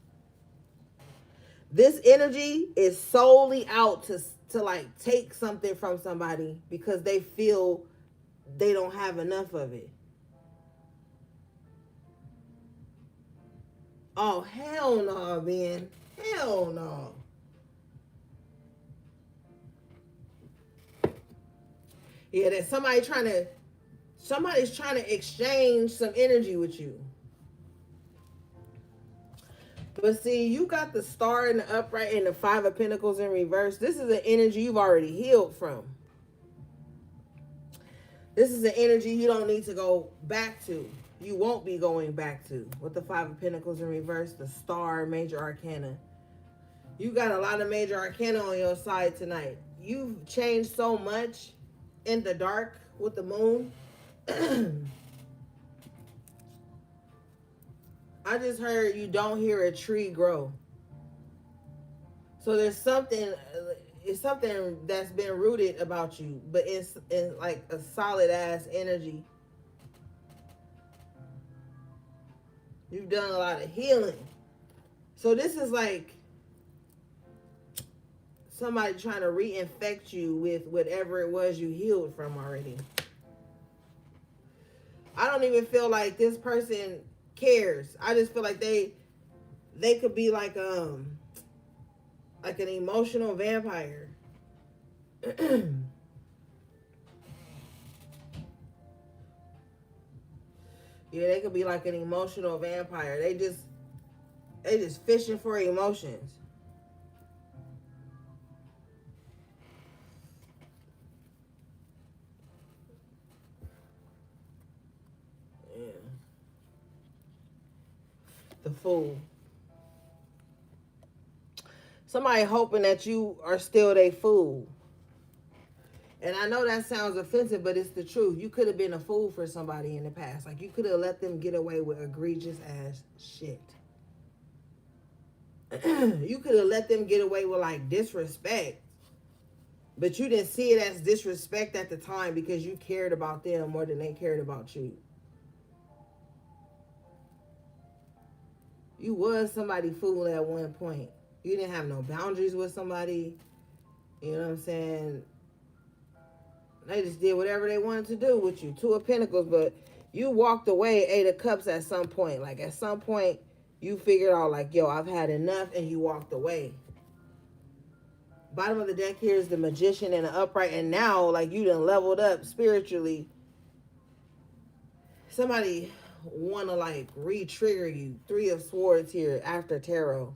This energy is solely out to like take something from somebody because they feel they don't have enough of it. Oh, hell no, man. Hell no. Yeah, that somebody's trying to exchange some energy with you. But see, you got the star in the upright and the five of pentacles in reverse. This is an energy you've already healed from. This is an energy you don't need to go back to. You won't be going back to. With the five of pentacles in reverse, the star, major arcana. You got a lot of major arcana on your side tonight. You've changed so much in the dark with the moon. I just heard you don't hear a tree grow. So there's something, it's something that's been rooted about you, but it's in like a solid ass energy. You've done a lot of healing. So this is like somebody trying to reinfect you with whatever it was you healed from already. I don't even feel like this person cares. I just feel like they could be like an emotional vampire. Yeah, they could be like an emotional vampire. They just fishing for emotions. Yeah. The Fool. Somebody hoping that you are still their fool. And I know that sounds offensive, but it's the truth. You could have been a fool for somebody in the past. Like, you could have let them get away with egregious ass shit. You could have let them get away with, like, disrespect. But you didn't see it as disrespect at the time because you cared about them more than they cared about you. You was somebody fool at one point. You didn't have no boundaries with somebody. You know what I'm saying? They just did whatever they wanted to do with you. Two of Pentacles, but you walked away, Eight of Cups at some point. Like, at some point, you figured out, like, yo, I've had enough, and you walked away. Bottom of the deck here is the Magician and the Upright, and now, like, you done leveled up spiritually. Somebody want to, like, re-trigger you. Three of Swords here after Tarot.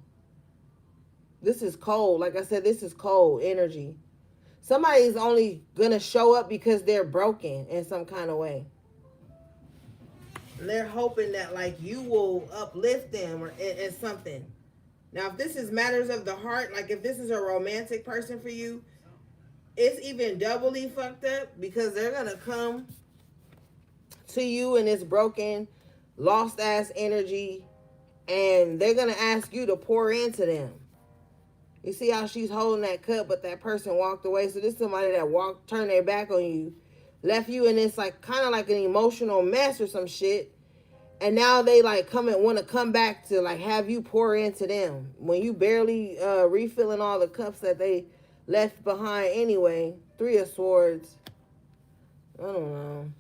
This is cold. Like I said, this is cold energy. Somebody's only gonna show up because they're broken in some kind of way. And they're hoping that, like, you will uplift them or in something. Now, if this is matters of the heart, like if this is a romantic person for you, it's even doubly fucked up because they're gonna come to you in this broken, lost ass energy, and they're gonna ask you to pour into them. You see how she's holding that cup, but that person walked away. So this is somebody that turned their back on you, left you in this, like, kind of like an emotional mess or some shit. And now they, like, want to come back to, like, have you pour into them when you barely refilling all the cups that they left behind anyway. Three of Swords. I don't know.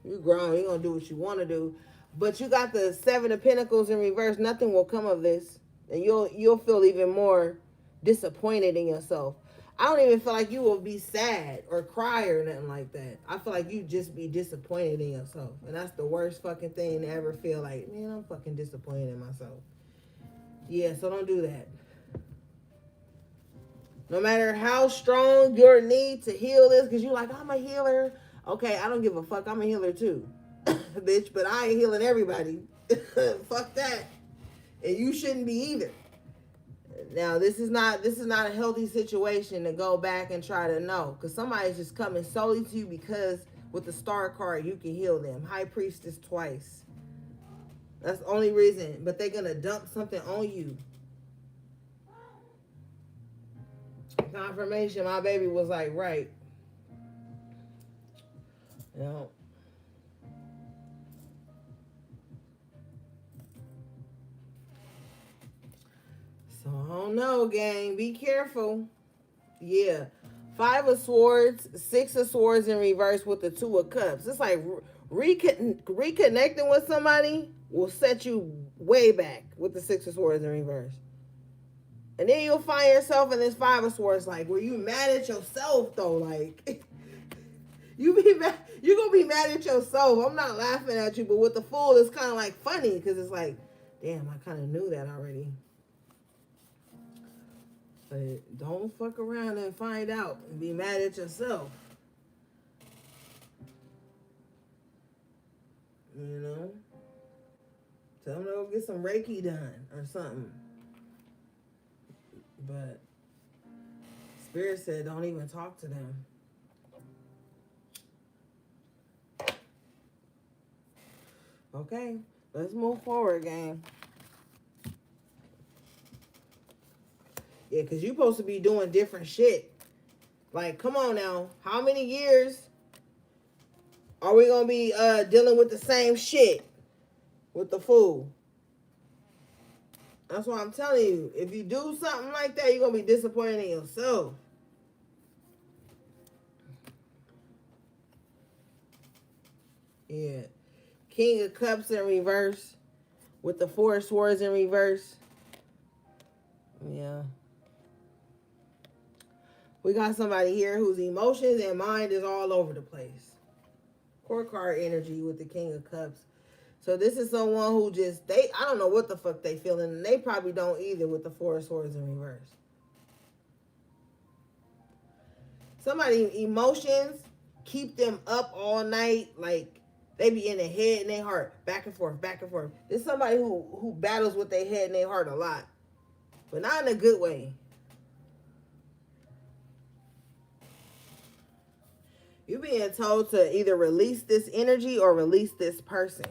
You grown. You're going to do what you want to do. But you got the Seven of Pentacles in reverse. Nothing will come of this. And you'll feel even more disappointed in yourself. I don't even feel like you will be sad or cry or nothing like that. I feel like you just be disappointed in yourself. And that's the worst fucking thing to ever feel like, man, I'm fucking disappointed in myself. Yeah, so don't do that. No matter how strong your need to heal is, because you're like, I'm a healer. Okay, I don't give a fuck. I'm a healer too. Bitch, but I ain't healing everybody. Fuck that. And you shouldn't be either. Now, this is not a healthy situation to go back and try to know, because somebody's just coming solely to you because with the Star card, you can heal them. High Priestess twice. That's the only reason. But they're going to dump something on you. Confirmation, my baby was like, right. You know. So, I don't know, gang. Be careful. Yeah. Five of Swords, Six of Swords in reverse with the Two of Cups. It's like reconnecting with somebody will set you way back with the Six of Swords in reverse. And then you'll find yourself in this Five of Swords, like, were you mad at yourself, though? Like, You be mad. You gonna be mad at yourself. I'm not laughing at you, but with the Fool, it's kind of like funny because it's like, damn, I kind of knew that already. But don't fuck around and find out and be mad at yourself. You know? Tell them to go get some Reiki done or something. But Spirit said don't even talk to them. Okay, let's move forward, gang. Yeah, because you're supposed to be doing different shit. Like, come on now. How many years are we going to be dealing with the same shit with the Fool? That's why I'm telling you. If you do something like that, you're going to be disappointed in yourself. Yeah. King of Cups in reverse with the Four of Swords in reverse. Yeah. We got somebody here whose emotions and mind is all over the place. Court card energy with the King of Cups. So this is someone who just, I don't know what the fuck they feeling, and they probably don't either with the Four of Swords in reverse. Somebody emotions keep them up all night, like they be in their head and their heart, back and forth, back and forth. There's somebody who battles with their head and their heart a lot, but not in a good way. You're being told to either release this energy or release this person.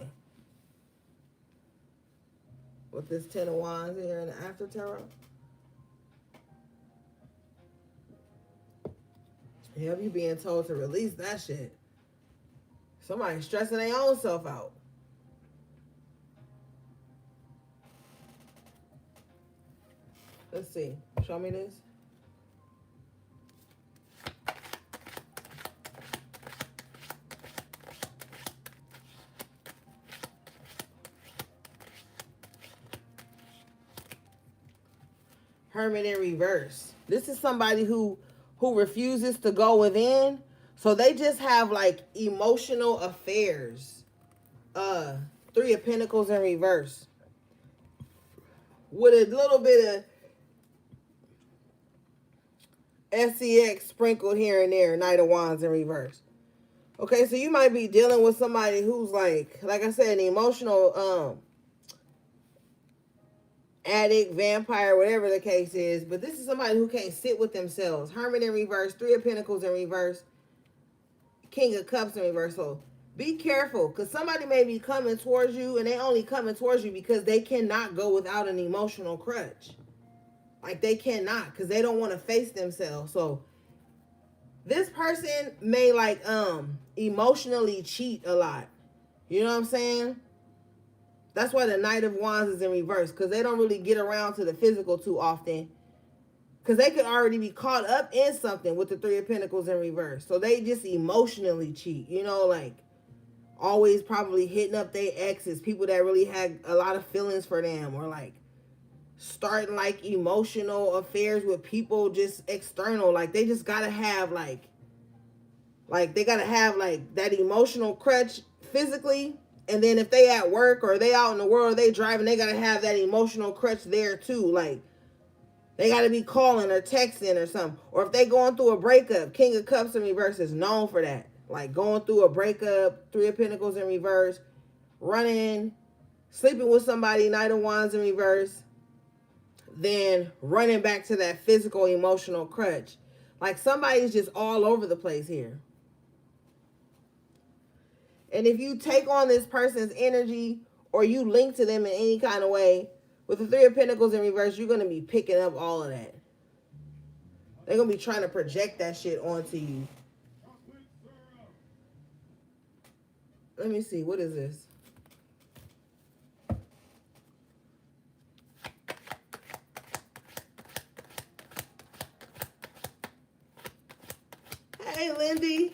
With this Ten of Wands here in the After Tarot. Yep, you being told to release that shit. Somebody stressing their own self out. Let's see. Show me this. Hermit in reverse. This is somebody who refuses to go within. So they just have like emotional affairs. Three of Pentacles in reverse. With a little bit of SEX sprinkled here and there. Knight of Wands in reverse. Okay, so you might be dealing with somebody who's like I said, an emotional addict, vampire, whatever the case is. But this is somebody who can't sit with themselves. Hermit in reverse, Three of Pentacles in reverse, King of Cups in reverse. So be careful, because somebody may be coming towards you, and they only coming towards you because they cannot go without an emotional crutch. Like, they cannot, because they don't want to face themselves. So this person may emotionally cheat a lot. You know what I'm saying? That's why the Knight of Wands is in reverse, because they don't really get around to the physical too often. Because they could already be caught up in something with the Three of Pentacles in reverse. So they just emotionally cheat. You know, like always probably hitting up their exes, people that really had a lot of feelings for them, or like starting like emotional affairs with people just external. Like they just got to have like they got to have like that emotional crutch physically. And then if they at work or they out in the world, they driving, they got to have that emotional crutch there too. Like, they got to be calling or texting or something. Or if they going through a breakup, King of Cups in reverse is known for that. Like, going through a breakup, Three of Pentacles in reverse, running, sleeping with somebody, Knight of Wands in reverse, then running back to that physical, emotional crutch. Like, somebody's just all over the place here. And if you take on this person's energy or you link to them in any kind of way, with the Three of Pentacles in reverse, you're going to be picking up all of that. They're going to be trying to project that shit onto you. Let me see. What is this? Hey, Lindy.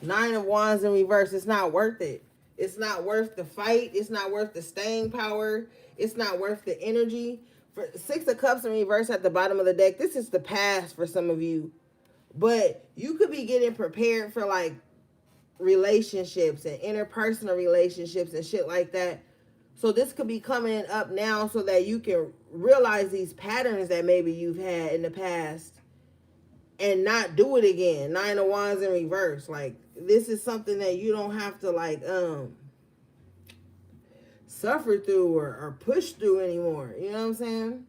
Nine of Wands in reverse. It's not worth it. It's not worth the fight. It's not worth the staying power. It's not worth the energy. For Six of Cups in reverse at the bottom of the deck, this is the past for some of you. But you could be getting prepared for like relationships and interpersonal relationships and shit like that. So this could be coming up now so that you can realize these patterns that maybe you've had in the past and not do it again. Nine of Wands in reverse. Like, this is something that you don't have to like suffer through or push through anymore. You know what I'm saying?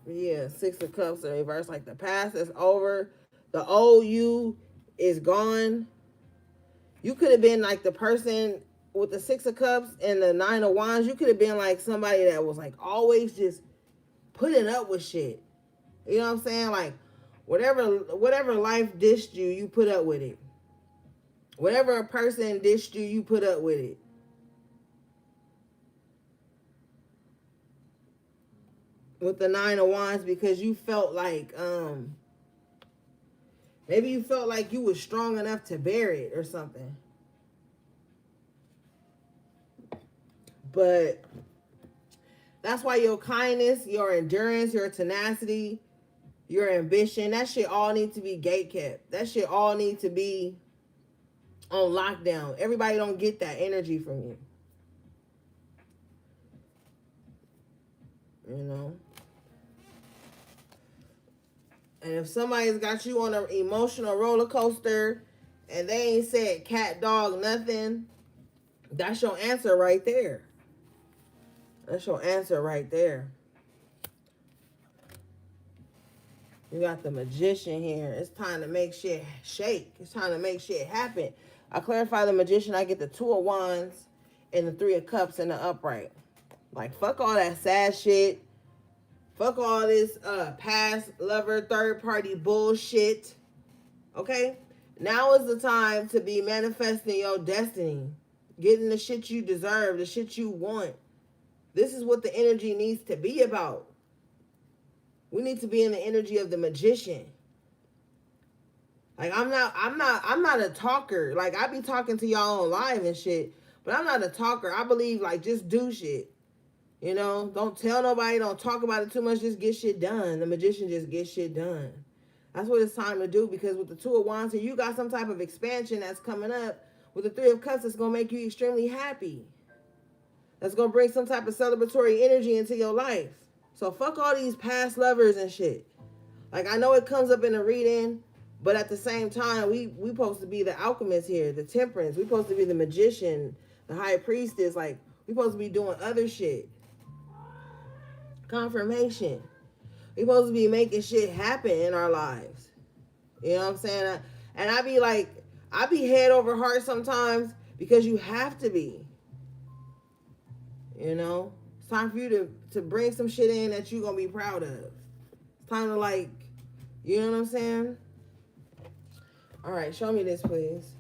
Yeah, Six of Cups in reverse. Like, the past is over. The old you is gone. You could have been like the person with the Six of Cups and the Nine of Wands. You could have been like somebody that was like always just putting up with shit. You know what I'm saying? Like, whatever life dished you, you put up with it. Whatever a person dished you, you put up with it. With the Nine of Wands, because you felt like maybe you felt like you were strong enough to bear it or something. But that's why your kindness, your endurance, your tenacity, your ambition, that shit all need to be gatekept. That shit all need to be on lockdown. Everybody don't get that energy from you. You know? And if somebody's got you on an emotional roller coaster and they ain't said cat, dog, nothing, that's your answer right there. That's your answer right there. You got the Magician here. It's time to make shit shake. It's time to make shit happen. I clarify the Magician. I get the Two of Wands and the Three of Cups in the upright. Like, fuck all that sad shit. Fuck all this past lover, third party bullshit. Okay? Now is the time to be manifesting your destiny. Getting the shit you deserve, the shit you want. This is what the energy needs to be about. We need to be in the energy of the Magician. Like, I'm not a talker. Like, I be talking to y'all on live and shit, but I'm not a talker. I believe, like, just do shit. You know, don't tell nobody, don't talk about it too much, just get shit done. The Magician just gets shit done. That's what it's time to do, because with the Two of Wands here, you got some type of expansion that's coming up. With the Three of Cups, it's going to make you extremely happy. That's going to bring some type of celebratory energy into your life. So fuck all these past lovers and shit. Like, I know it comes up in the reading, but at the same time, we supposed to be the alchemist here, the temperance. We supposed to be the magician, the high priestess. Like, we supposed to be doing other shit. Confirmation. We supposed to be making shit happen in our lives. You know what I'm saying? And I be like, I be head over heart sometimes, because you have to be. You know? It's time for you to bring some shit in that you're going to be proud of. It's time to, like, you know what I'm saying? All right, show me this, please.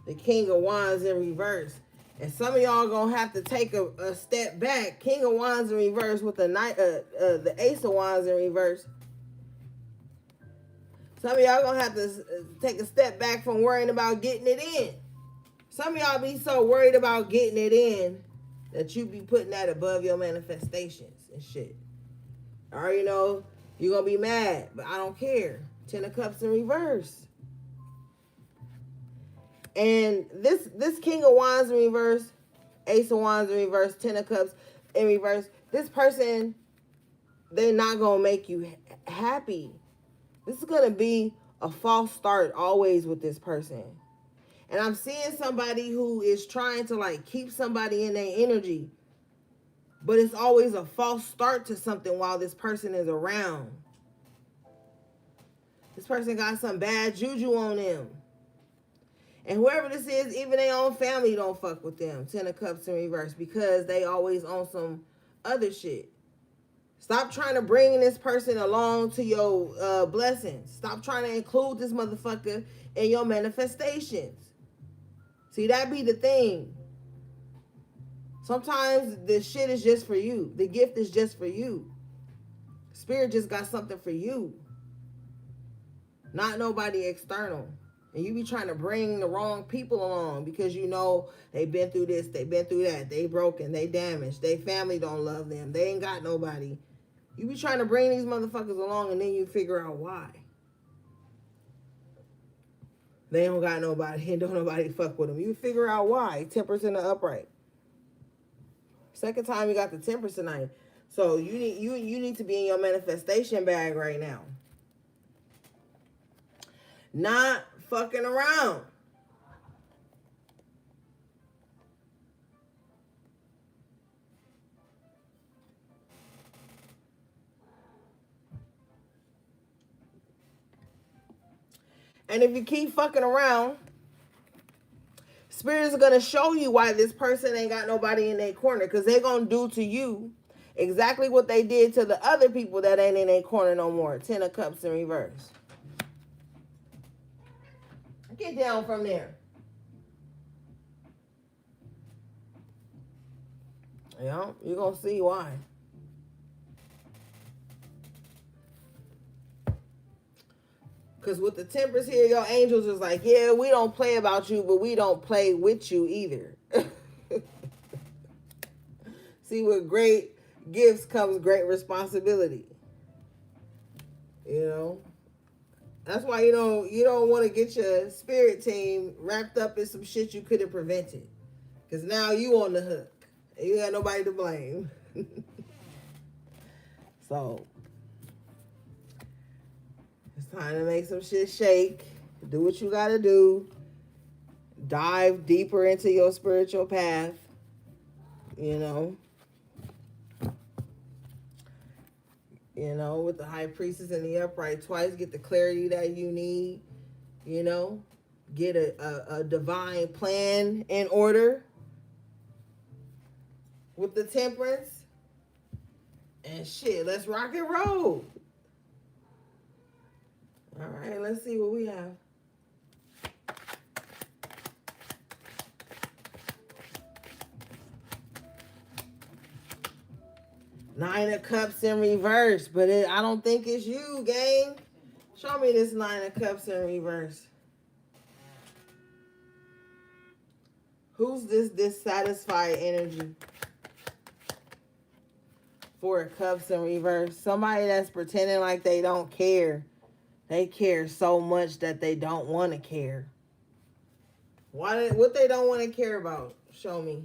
The King of Wands in reverse. And some of y'all gonna have to take a step back. King of Wands in reverse with the Ace of Wands in reverse. Some of y'all gonna have to take a step back from worrying about getting it in. Some of y'all be so worried about getting it in that you be putting that above your manifestations and shit. I already know you're gonna be mad, but I don't care. Ten of Cups in reverse. And this King of Wands in reverse, Ace of Wands in reverse, Ten of Cups in reverse, this person, they're not going to make you happy. This is going to be a false start always with this person. And I'm seeing somebody who is trying to, like, keep somebody in their energy. But it's always a false start to something while this person is around. This person got some bad juju on them. And whoever this is, even their own family don't fuck with them. Ten of Cups in reverse, because they always on some other shit. Stop trying to bring this person along to your blessings. Stop trying to include this motherfucker in your manifestations. See, that be the thing. Sometimes the shit is just for you. The gift is just for you. Spirit just got something for you. Not nobody external. And you be trying to bring the wrong people along because you know they've been through this, they've been through that, they broken, they damaged, they family don't love them, they ain't got nobody. You be trying to bring these motherfuckers along and then you figure out why. They don't got nobody and don't nobody fuck with them. You figure out why. Temperance in the upright. Second time you got the temperance tonight. So you need to be in your manifestation bag right now. Not fucking around. And if you keep fucking around, Spirit is going to show you why this person ain't got nobody in their corner. Because they're going to do to you exactly what they did to the other people that ain't in their corner no more. 10 of Cups in reverse. Get down from there. Yeah, you're going to see why. Because with the Temperance here, your angels is like, yeah, we don't play about you, but we don't play with you either. See, with great gifts comes great responsibility. You know? That's why you don't want to get your spirit team wrapped up in some shit you could have prevented. Because now you on the hook. And you got nobody to blame. So, it's time to make some shit shake. Do what you got to do. Dive deeper into your spiritual path. You know? You know, with the High Priestess and the Upright twice, get the clarity that you need. You know? Get a divine plan in order. With the Temperance. And shit, let's rock and roll. All right, let's see what we have. Nine of Cups in reverse, but I don't think it's you, gang. Show me this Nine of Cups in reverse. Who's this dissatisfied energy? Four of Cups in reverse. Somebody that's pretending like they don't care. They care so much that they don't want to care. What they don't want to care about? Show me.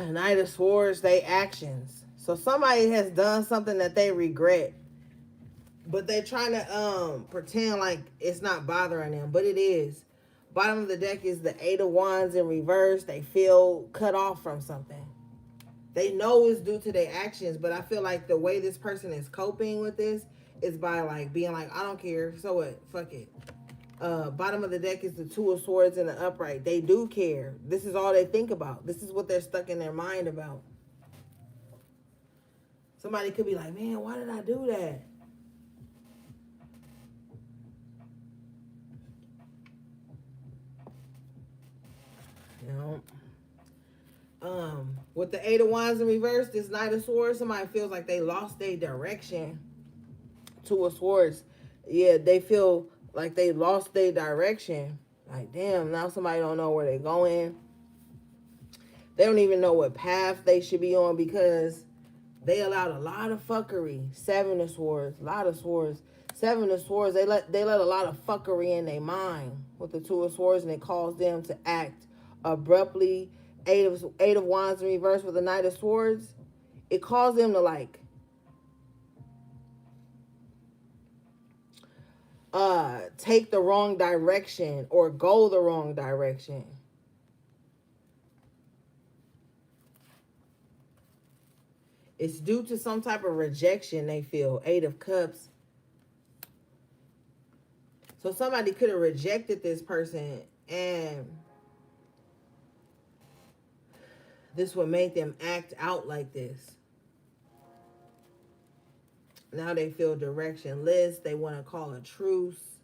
Knight of Swords, they actions. So somebody has done something that they regret. But they're trying to pretend like it's not bothering them, but it is. Bottom of the deck is the Eight of Wands in reverse. They feel cut off from something. They know it's due to their actions, but I feel like the way this person is coping with this is by like being like, I don't care, so what? Fuck it. Bottom of the deck is the Two of Swords in the upright. They do care. This is all they think about. This is what they're stuck in their mind about. Somebody could be like, man, why did I do that? You know, with the Eight of Wands in reverse, this Knight of Swords, somebody feels like they lost their direction. Two of Swords, yeah, they feel like they lost their direction. Like, damn, now somebody don't know where they're going. They don't even know what path they should be on because they allowed a lot of fuckery. Seven of Swords, a lot of swords. Seven of Swords, they let a lot of fuckery in their mind with the Two of Swords, and it caused them to act abruptly. Eight of Wands in reverse with the Knight of Swords. It caused them to like take the wrong direction or go the wrong direction. It's due to some type of rejection they feel. Eight of Cups. So somebody could have rejected this person, and this would make them act out like this. Now they feel directionless. They want to call a truce.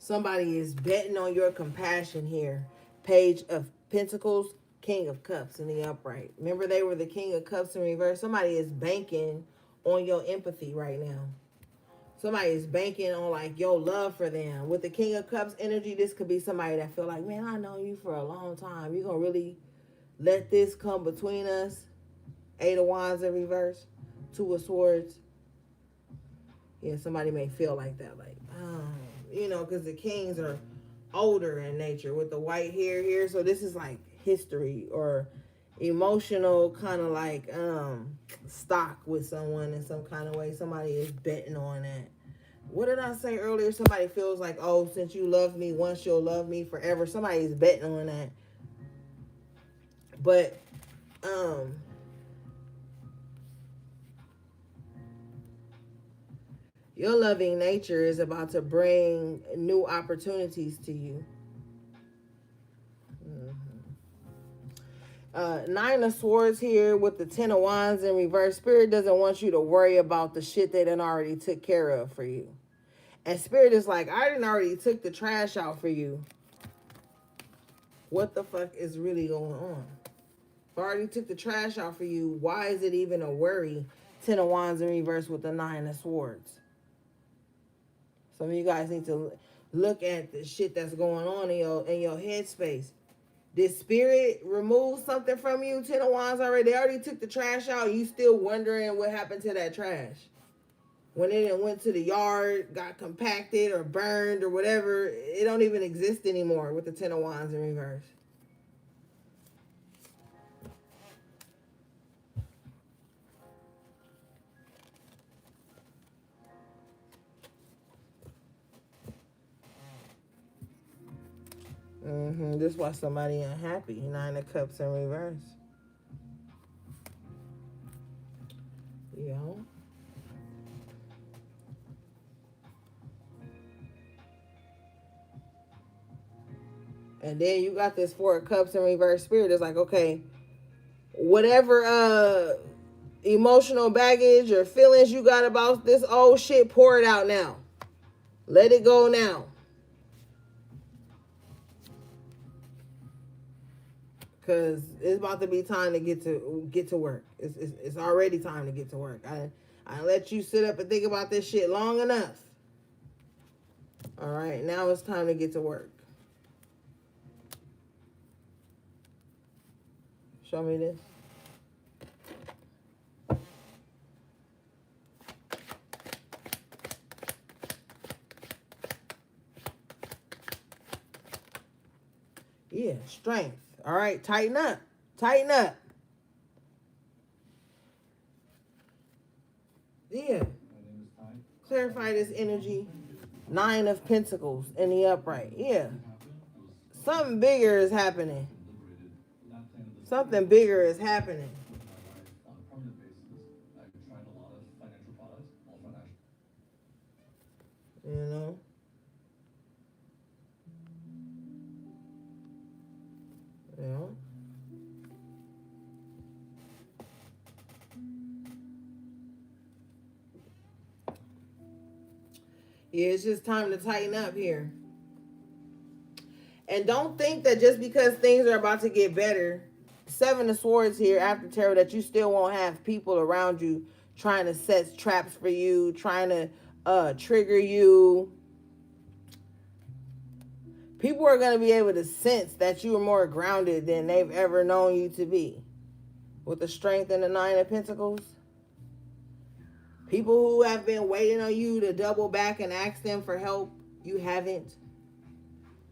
Somebody is betting on your compassion here. Page of Pentacles, King of Cups in the upright. Remember, they were the King of Cups in reverse. Somebody is banking on your empathy right now. Somebody is banking on like your love for them. With the King of Cups energy, this could be somebody that feel like, man, I know you for a long time. You gonna really let this come between us? Eight of Wands in reverse, Two of Swords. Yeah, somebody may feel like that, like, you know, because the kings are older in nature with the white hair here. So this is like history or emotional kind of like stock with someone in some kind of way. Somebody is betting on that. What did I say earlier? Somebody feels like, oh, since you love me once, you'll love me forever. Somebody's betting on that. But your loving nature is about to bring new opportunities to you. Nine of Swords here with the Ten of Wands in reverse. Spirit doesn't want you to worry about the shit they done already took care of for you. And Spirit is like, I done already took the trash out for you. What the fuck is really going on? If I already took the trash out for you, why is it even a worry? Ten of Wands in reverse with the Nine of Swords. Some of you guys need to look at the shit that's going on in your headspace. Did Spirit remove something from you? Ten of Wands already. They already took the trash out. You still wondering what happened to that trash? When it went to the yard, got compacted or burned or whatever, it don't even exist anymore with the Ten of Wands in reverse. This is why somebody unhappy. Nine of Cups in reverse. Yeah. And then you got this Four of Cups in reverse. Spirit is like, okay, whatever emotional baggage or feelings you got about this old shit, pour it out now. Let it go now. Cause it's about to be time to get to work. It's already time to get to work. I let you sit up and think about this shit long enough. All right, now it's time to get to work. Show me this. Yeah, strength. All right, tighten up. Tighten up. Yeah. Clarify this energy. Nine of Pentacles in the upright. Yeah. Something bigger is happening. Something bigger is happening. You know? Yeah. Yeah, it's just time to tighten up here. And don't think that just because things are about to get better, Seven of Swords here after tarot, that you still won't have people around you trying to set traps for you, trying to trigger you. People are going to be able to sense that you are more grounded than they've ever known you to be. With the Strength and the Nine of Pentacles. People who have been waiting on you to double back and ask them for help, you haven't.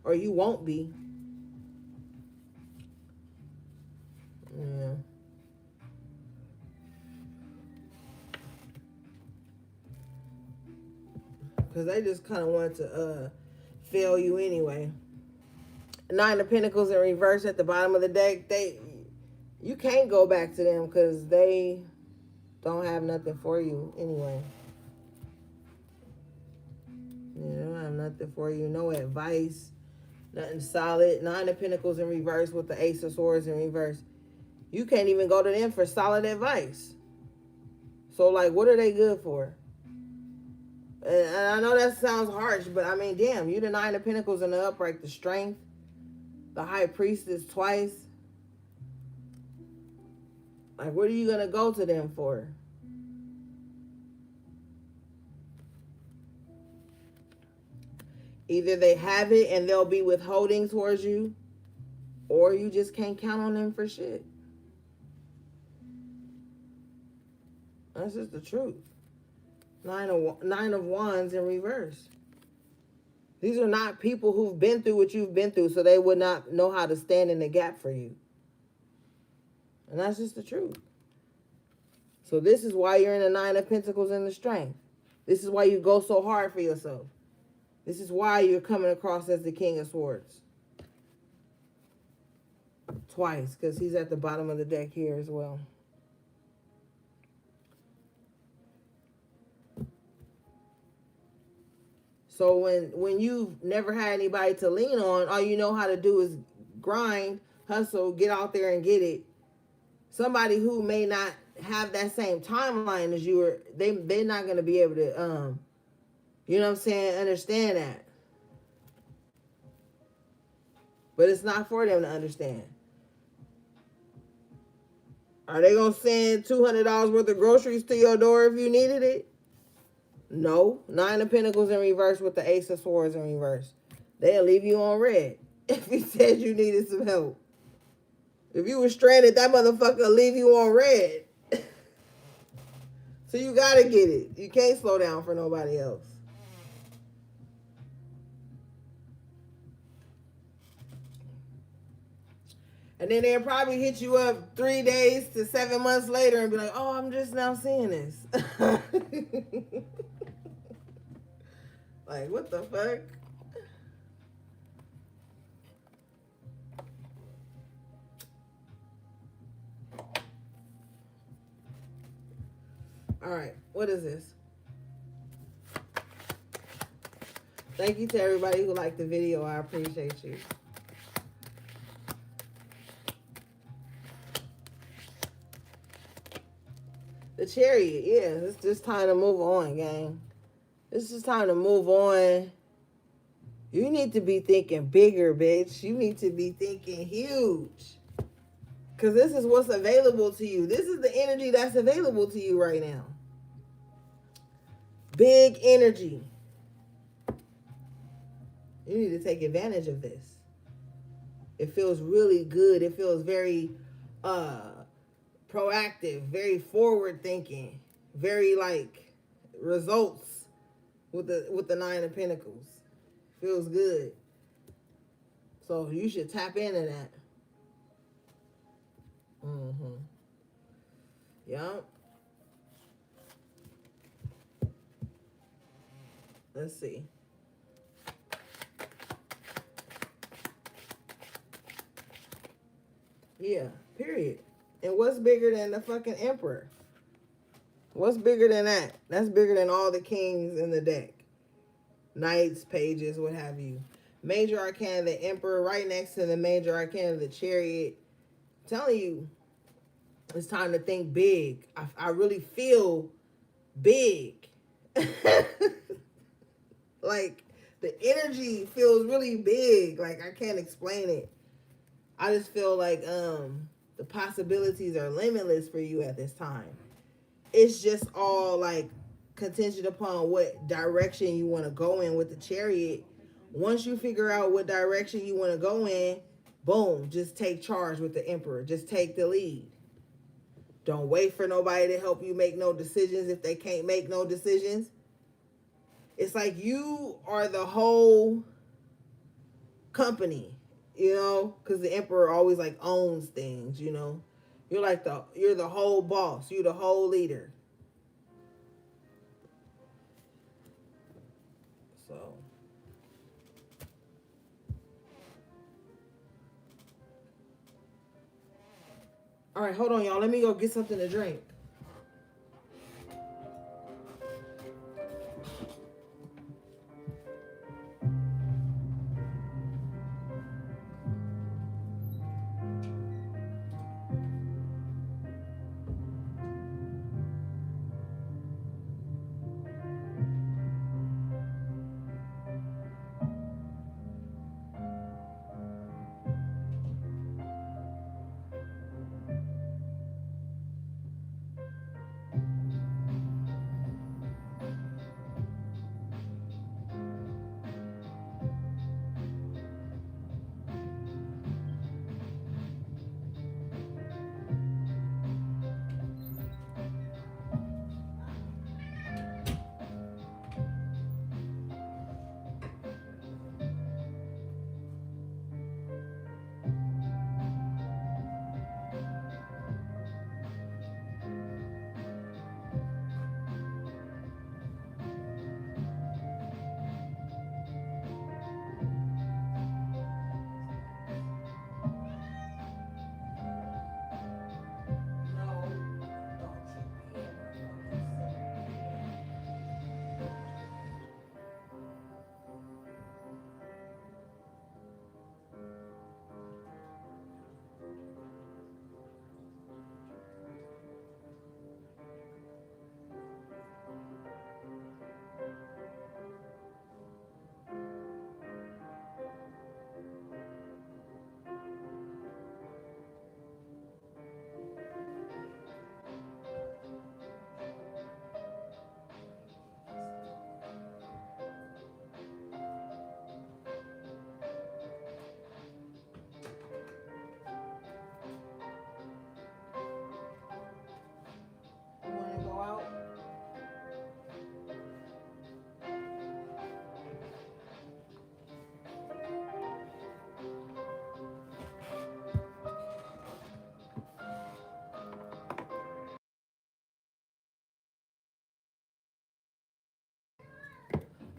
Or you won't be. Yeah. Because they just kind of wanted to fail you anyway. Nine of Pentacles in reverse at the bottom of the deck. You can't go back to them because they don't have nothing for you anyway. They don't have nothing for you. No advice. Nothing solid. Nine of Pentacles in reverse with the Ace of Swords in reverse. You can't even go to them for solid advice. So, like, what are they good for? And I know that sounds harsh, but I mean, damn, you the Nine of Pentacles in the upright, the strength, the High Priestess twice. Like, what are you gonna go to them for? Either they have it and they'll be withholding towards you, or you just can't count on them for shit. That's just the truth. Nine of Wands in reverse. These are not people who've been through what you've been through, so they would not know how to stand in the gap for you. And that's just the truth. So this is why you're in the Nine of Pentacles in the strength. This is why you go so hard for yourself. This is why you're coming across as the King of Swords. Twice, because he's at the bottom of the deck here as well. So when you've never had anybody to lean on, all you know how to do is grind, hustle, get out there and get it. Somebody who may not have that same timeline as you, they're not going to be able to, you know what I'm saying, understand that. But it's not for them to understand. Are they going to send $200 worth of groceries to your door if you needed it? No. Nine of Pentacles in reverse with the Ace of Swords in reverse. They'll leave you on red if he said you needed some help. If you were stranded, that motherfucker will leave you on red. So you got to get it. You can't slow down for nobody else. And then they'll probably hit you up 3 days to 7 months later and be like, oh, I'm just now seeing this. Like, what the fuck? All right, what is this? Thank you to everybody who liked the video. I appreciate you. The Chariot, yeah, it's just time to move on, gang. It's just time to move on. You need to be thinking bigger, bitch. You need to be thinking huge. Because this is what's available to you. This is the energy that's available to you right now. Big energy. You need to take advantage of this. It feels really good. It feels very proactive, very forward thinking, very like results with the Nine of Pentacles. Feels good. So you should tap into that. Yup. Let's see. Yeah, period. And what's bigger than the fucking Emperor? What's bigger than that? That's bigger than all the kings in the deck. Knights, pages, what have you. Major Arcana, the Emperor, right next to the Major Arcana, the Chariot. I'm telling you, it's time to think big. I really feel big. Like, the energy feels really big. Like, I can't explain it. I just feel like the possibilities are limitless for you at this time. It's just all like contingent upon what direction you want to go in with the Chariot. Once you figure out what direction you want to go in, boom, just take charge with the Emperor. Just take the lead. Don't wait for nobody to help you make no decisions if they can't make no decisions. It's like you are the whole company, you know, because the Emperor always like owns things, you know. You're like you're the whole boss. You're the whole leader. So. All right, hold on, y'all. Let me go get something to drink.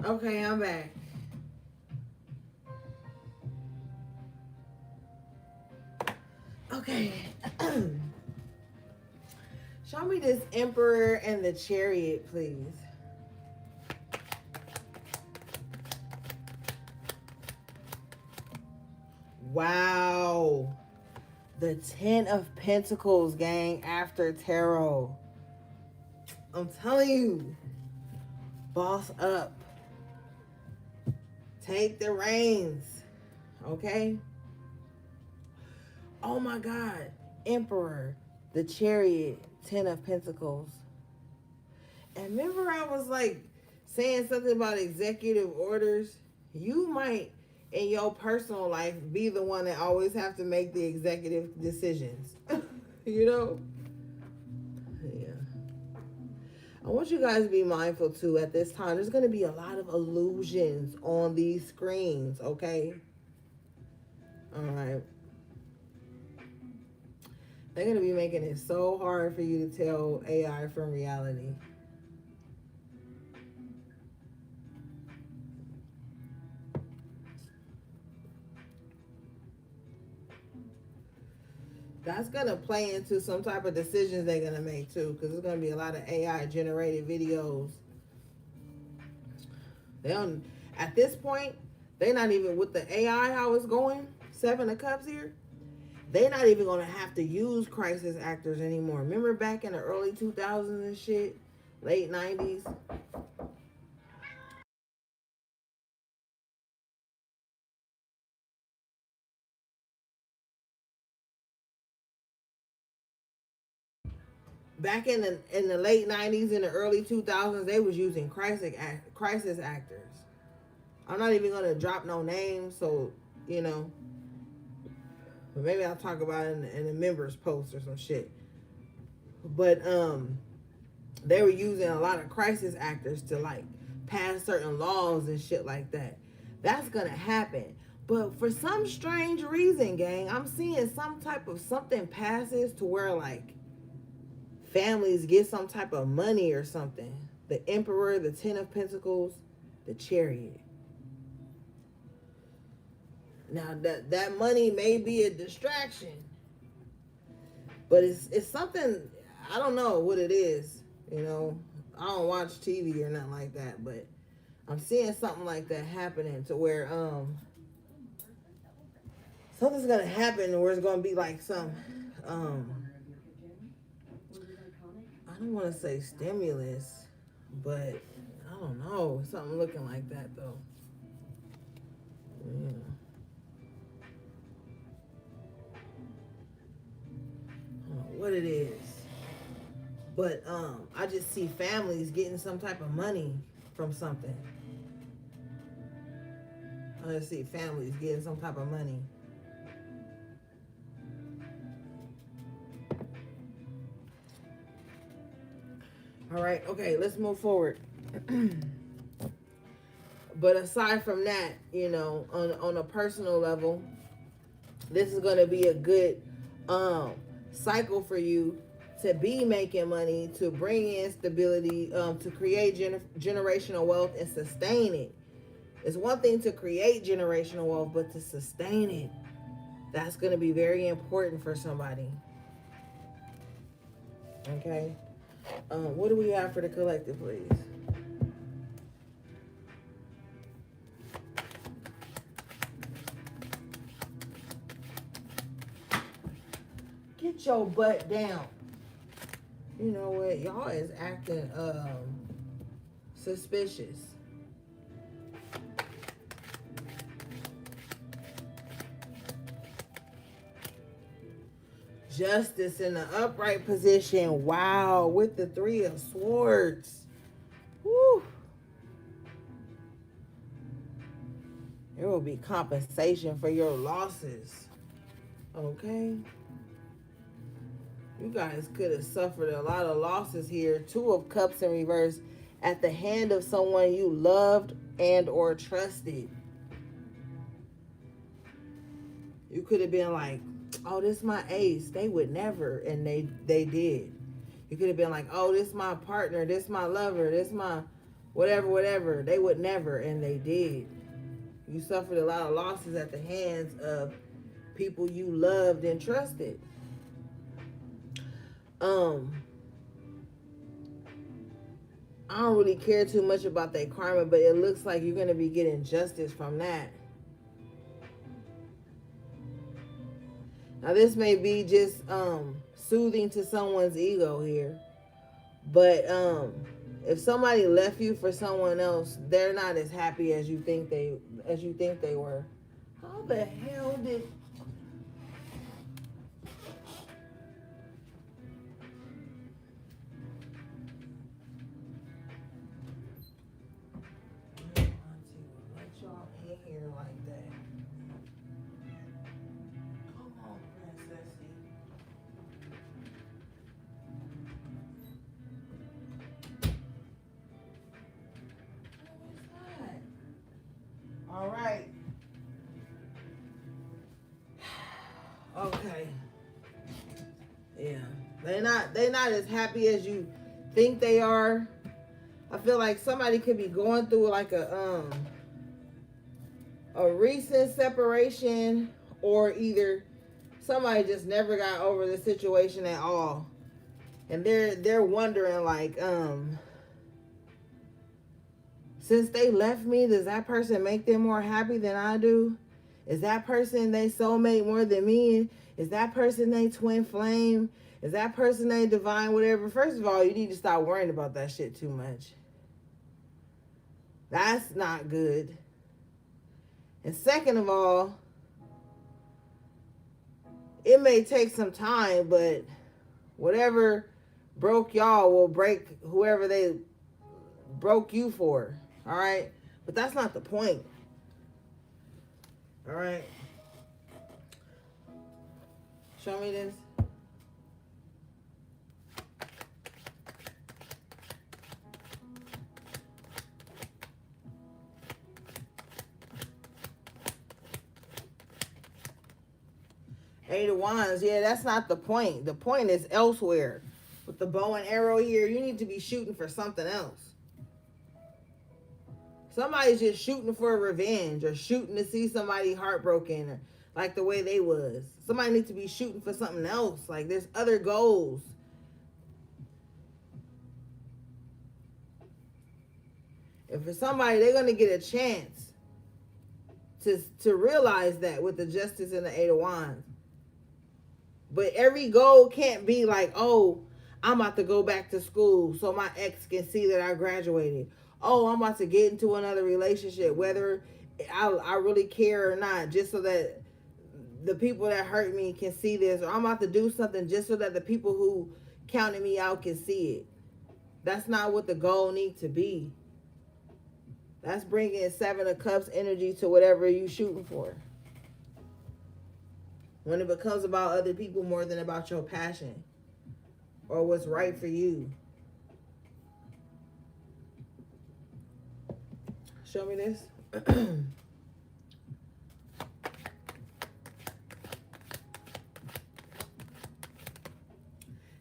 Okay, I'm back. Okay. Show me this Emperor and the Chariot, please. Wow. The Ten of Pentacles, gang, after Tarot. I'm telling you, boss up. Take the reins, okay? Oh my God. Emperor, the Chariot, Ten of Pentacles. And remember I was like saying something about executive orders? You might, in your personal life, be the one that always have to make the executive decisions. You know? Yeah. I want you guys to be mindful too at this time. There's going to be a lot of illusions on these screens, okay? All right. They're going to be making it so hard for you to tell AI from reality. That's going to play into some type of decisions they're going to make too, because there's going to be a lot of AI generated videos. They don't, at this point, they're not even with the AI how it's going, Seven of Cups here, they're not even going to have to use crisis actors anymore. Remember back in the early 2000s and shit, late 90s? Back in the late 90s and the early 2000s, they was using crisis actors. I'm not even going to drop no names, so, you know, but maybe I'll talk about it in the members post or some shit. But they were using a lot of crisis actors to like pass certain laws and shit like that. That's gonna happen. But for some strange reason, gang, I'm seeing some type of something passes to where like families get some type of money or something. The Emperor, the Ten of Pentacles, the Chariot. Now that money may be a distraction, but it's something, I don't know what it is. You know, I don't watch TV or nothing like that, but I'm seeing something like that happening to where something's gonna happen where it's gonna be like some I don't want to say stimulus, but I don't know, something looking like that though. Yeah. I don't know what it is, but I just see families getting some type of money from something. I just see families getting some type of money. All right, okay, let's move forward. But aside from that, you know, on a personal level, this is going to be a good cycle for you to be making money, to bring in stability, to create generational wealth and sustain it. It's one thing to create generational wealth, but to sustain it, that's going to be very important for somebody. Okay. What do we have for the collective, please? Get your butt down. You know what? Y'all is acting suspicious. Justice in the upright position. Wow, with the Three of Swords. Woo. There will be compensation for your losses. Okay. You guys could have suffered a lot of losses here. Two of Cups in reverse at the hand of someone you loved and or trusted. You could have been like, oh, this is my ace. They would never. And they did. You could have been like, oh, this is my partner. This is my lover. This is my whatever, whatever. They would never, and they did. You suffered a lot of losses at the hands of people you loved and trusted. Um, I don't really care too much about that karma, but it looks like you're gonna be getting justice from that. Now this may be just soothing to someone's ego here, but if somebody left you for someone else, they're not as happy as you think they were. How the hell did let y'all in here like that? Come on, princessy. All right. Okay. Yeah. They're not as happy as you think they are. I feel like somebody could be going through like a recent separation, or either somebody just never got over the situation at all. And they're wondering like, since they left me, does that person make them more happy than I do? Is that person they soulmate more than me? Is that person they twin flame? Is that person they divine whatever? First of all, you need to stop worrying about that shit too much. That's not good. And second of all, it may take some time, but whatever broke y'all will break whoever they broke you for. All right? But that's not the point. All right? Show me this. Eight of Wands. Yeah, that's not the point. The point is elsewhere. With the bow and arrow here, you need to be shooting for something else. Somebody's just shooting for revenge, or shooting to see somebody heartbroken, or like the way they was. Somebody needs to be shooting for something else. Like there's other goals. And for somebody, they're going to get a chance to realize that with the Justice and the Eight of Wands. But every goal can't be like, oh, I'm about to go back to school so my ex can see that I graduated. Oh, I'm about to get into another relationship, whether I really care or not, just so that the people that hurt me can see this. Or I'm about to do something just so that the people who counted me out can see it. That's not what the goal needs to be. That's bringing Seven of Cups energy to whatever you're shooting for. When it becomes about other people more than about your passion or what's right for you. Show me this.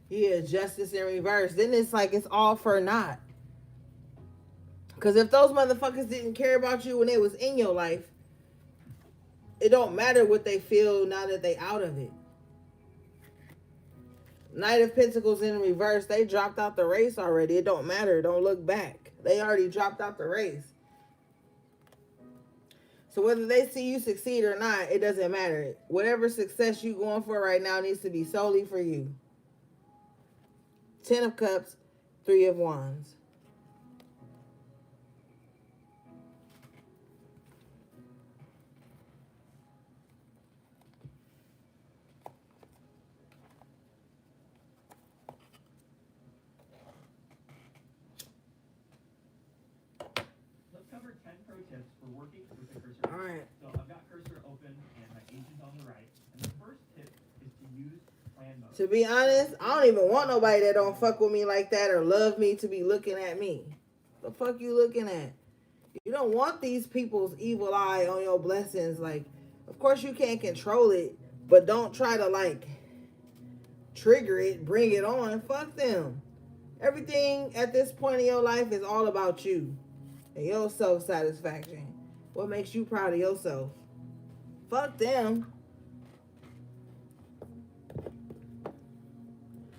Yeah, Justice in reverse. Then it's like it's all for naught. Because if those motherfuckers didn't care about you when they was in your life, it don't matter what they feel now that they out of it. Knight of Pentacles in reverse. They dropped out the race already. It don't matter. Don't look back. They already dropped out the race. So whether they see you succeed or not, it doesn't matter. Whatever success you going for right now needs to be solely for you. 10 of Cups, 3 of Wands. All right. So I've got cursor open and my agent on the right. And the first tip is to use plan mode. To be honest, I don't even want nobody that don't fuck with me like that or love me to be looking at me. The fuck you looking at? You don't want these people's evil eye on your blessings. Like, of course you can't control it, but don't try to like trigger it, bring it on. Fuck them. Everything at this point in your life is all about you and your self-satisfaction. What makes you proud of yourself? Fuck them.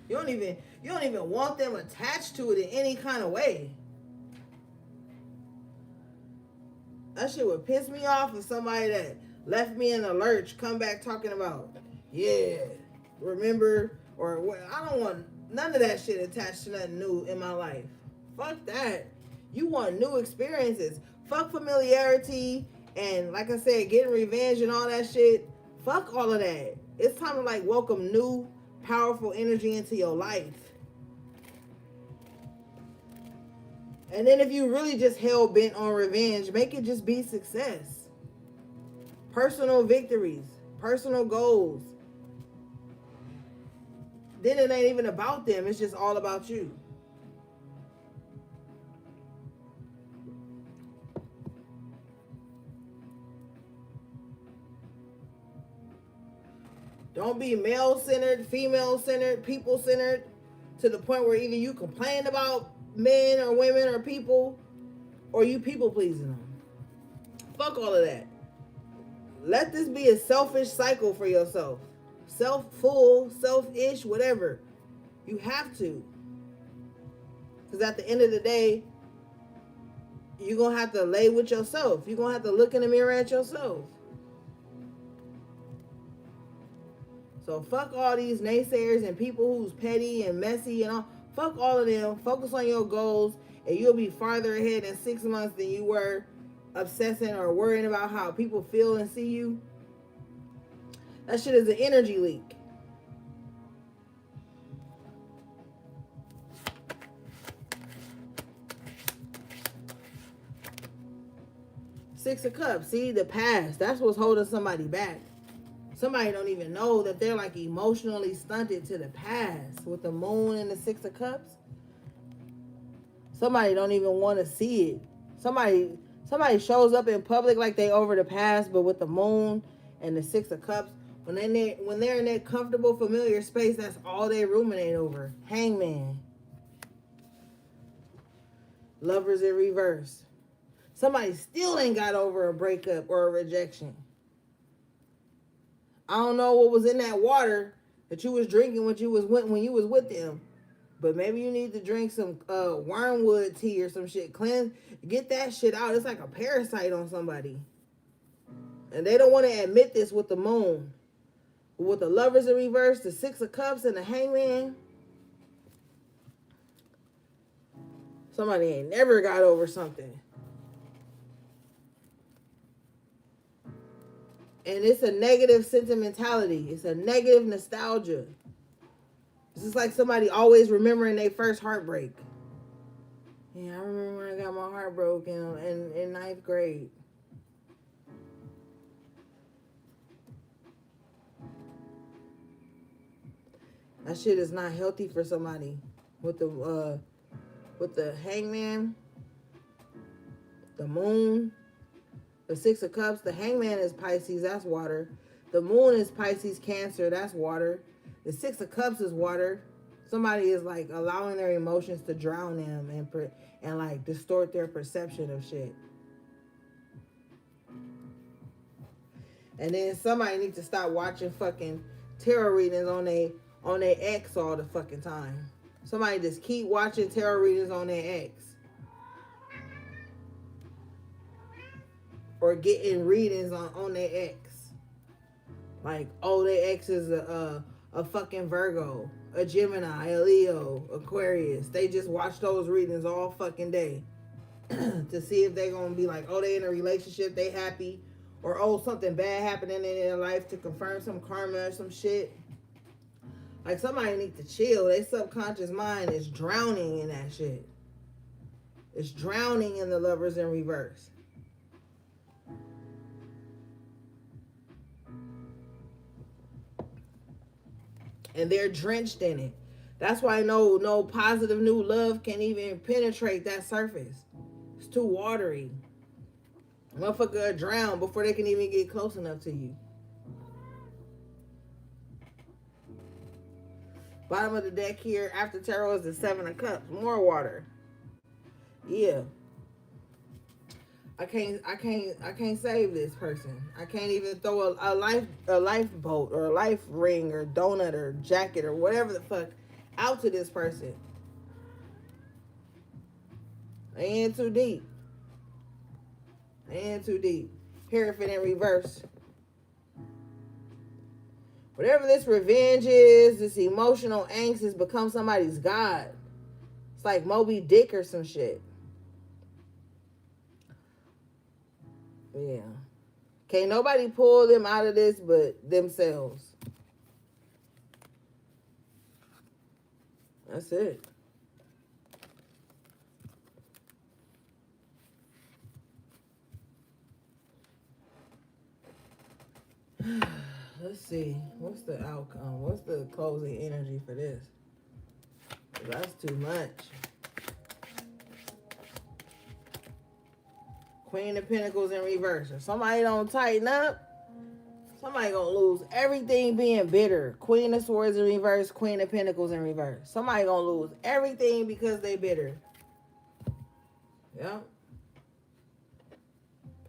You don't even want them attached to it in any kind of way. That shit would piss me off if somebody that left me in the lurch come back talking about, yeah, remember, or what. I don't want none of that shit attached to nothing new in my life. Fuck that. You want new experiences. Fuck familiarity and, like I said, getting revenge and all that shit. Fuck all of that. It's time to like welcome new, powerful energy into your life. And then if you really just hell bent on revenge, make it just be success. Personal victories, personal goals. Then it ain't even about them. It's just all about you. Don't be male-centered, female-centered, people-centered to the point where either you complain about men or women or people, or you people-pleasing them. Fuck all of that. Let this be a selfish cycle for yourself. Self-full, selfish, whatever. You have to. Because at the end of the day, you're going to have to lay with yourself. You're going to have to look in the mirror at yourself. So fuck all these naysayers and people who's petty and messy and all. Fuck all of them. Focus on your goals and you'll be farther ahead in 6 months than you were obsessing or worrying about how people feel and see you. That shit is an energy leak. Six of Cups. See, the past. That's what's holding somebody back. Somebody don't even know that they're like emotionally stunted to the past with the moon and the Six of Cups. Somebody don't even want to see it. Somebody shows up in public like they over the past, but with the moon and the Six of Cups, when they're in that comfortable, familiar space, that's all they ruminate over. Hangman. Lovers in reverse. Somebody still ain't got over a breakup or a rejection. I don't know what was in that water that you was drinking when you was with them. But maybe you need to drink some wormwood tea or some shit. Cleanse, get that shit out. It's like a parasite on somebody. And they don't want to admit this with the moon. But with the Lovers in reverse, the Six of Cups, and the Hangman, somebody ain't never got over something. And it's a negative sentimentality. It's a negative nostalgia. It's just like somebody always remembering their first heartbreak. Yeah, I remember when I got my heart broken in 9th grade. That shit is not healthy for somebody. With the Hangman, the moon, the Six of Cups, the Hangman is Pisces, that's water. The moon is Pisces, Cancer, that's water. The Six of Cups is water. Somebody is like allowing their emotions to drown them and like distort their perception of shit. And then somebody needs to stop watching fucking tarot readings on their ex all the fucking time. Somebody just keep watching tarot readings on their ex. Or getting readings on their ex. Like, oh, their ex is a fucking Virgo, a Gemini, a Leo, Aquarius. They just watch those readings all fucking day. To see if they're going to be like, oh, they in a relationship, they happy. Or, oh, something bad happening in their life to confirm some karma or some shit. Like, somebody needs to chill. Their subconscious mind is drowning in that shit. It's drowning in the Lovers in reverse. And they're drenched in it. That's why no positive new love can even penetrate that surface. It's too watery. Motherfucker will drown before they can even get close enough to you. Bottom of the deck here after tarot is the Seven of Cups. More water. Yeah. I can't save this person. I can't even throw a lifeboat or a life ring or donut or jacket or whatever the fuck out to this person. They in too deep. They in too deep. Hierophant in reverse. Whatever this revenge is, this emotional angst has become somebody's god. It's like Moby Dick or some shit. Yeah. Can't nobody pull them out of this but themselves. That's it. Let's see. What's the outcome? What's the closing energy for this? That's too much. Queen of Pentacles in reverse. If somebody don't tighten up, somebody gonna lose everything being bitter. Queen of Swords in reverse, Queen of Pentacles in reverse. Somebody gonna lose everything because they bitter. Yeah.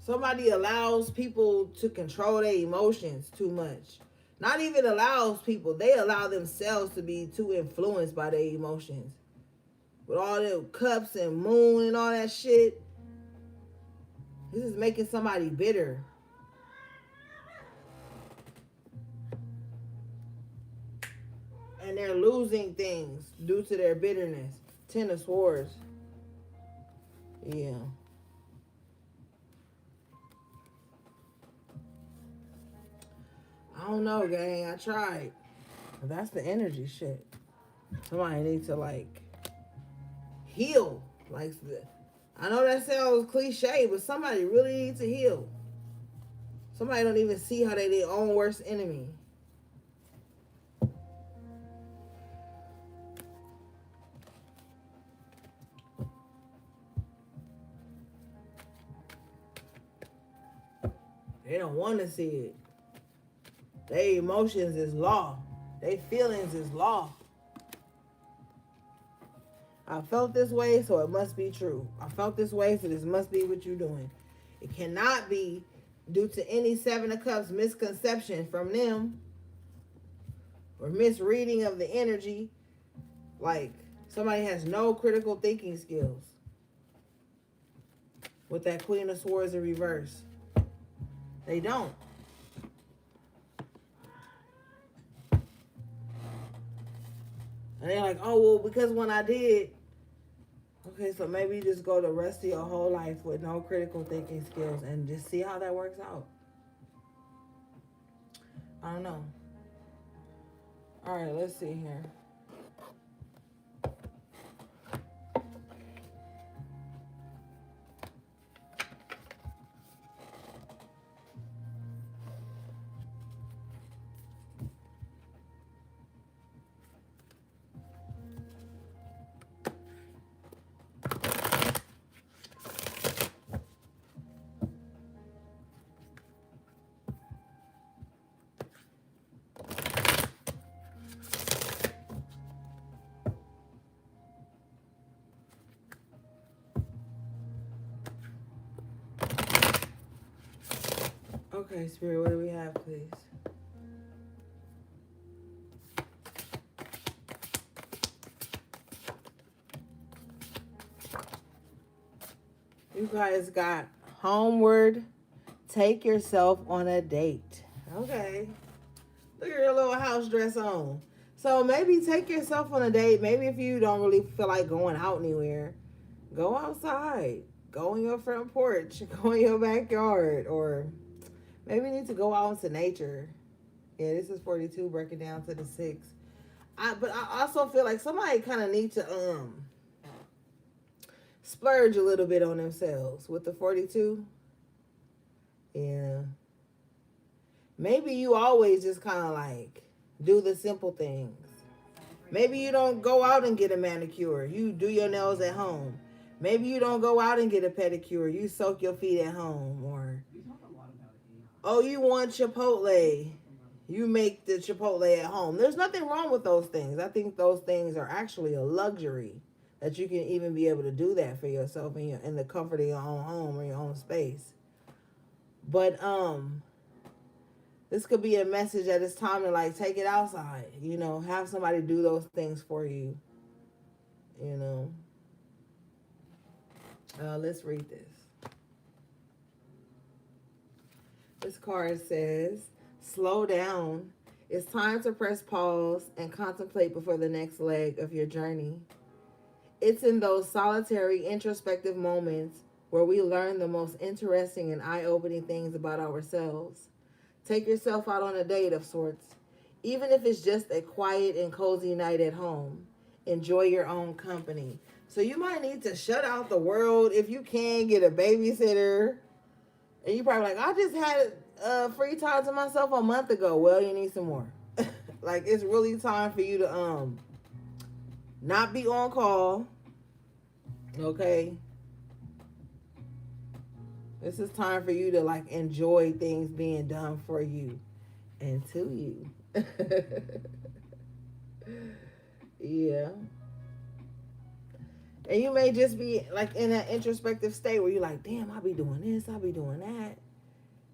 Somebody allows people to control their emotions too much. Not even allows people, they allow themselves to be too influenced by their emotions. With all the cups and moon and all that shit. This is making somebody bitter. And they're losing things due to their bitterness. Ten of Swords. Yeah. I don't know, gang. I tried. But that's the energy shit. Somebody needs to, like, heal. Like, I know that sounds cliche, but somebody really needs to heal. Somebody don't even see how they their own worst enemy. They don't want to see it. Their emotions is law. Their feelings is law. I felt this way, so it must be true. I felt this way, so this must be what you're doing. It cannot be due to any Seven of Cups misconception from them or misreading of the energy. Like, somebody has no critical thinking skills with that Queen of Swords in reverse. They don't. And they're like, oh, well, because when I did. Okay, so maybe you just go the rest of your whole life with no critical thinking skills and just see how that works out. I don't know. All right, let's see here. Okay, Spirit, what do we have, please? You guys got homeward, take yourself on a date. Okay. Look at your little house dress on. So maybe take yourself on a date. Maybe if you don't really feel like going out anywhere, go outside. Go on your front porch. Go in your backyard. Or maybe you need to go out into nature. Yeah, this is 42 breaking down to the 6. But I also feel like somebody kind of need to splurge a little bit on themselves with the 42. Yeah. Maybe you always just kind of like do the simple things. Maybe you don't go out and get a manicure. You do your nails at home. Maybe you don't go out and get a pedicure. You soak your feet at home. Or, oh, you want Chipotle. you make the Chipotle at home. There's nothing wrong with those things. I think those things are actually a luxury that you can even be able to do that for yourself in the comfort of your own home or your own space. But this could be a message that it's time to like take it outside. You know, have somebody do those things for you. You know. Let's read this. This card says, slow down. It's time to press pause and contemplate before the next leg of your journey. It's in those solitary, introspective moments where we learn the most interesting and eye-opening things about ourselves. Take yourself out on a date of sorts, even if it's just a quiet and cozy night at home. Enjoy your own company. So you might need to shut out the world. If you can, get a babysitter. And you probably like, I just had free time to myself a month ago. Well, you need some more. Like, it's really time for you to not be on call. Okay? This is time for you to like enjoy things being done for you and to you. Yeah. And you may just be like in that introspective state where you're like, damn, I'll be doing this, I'll be doing that.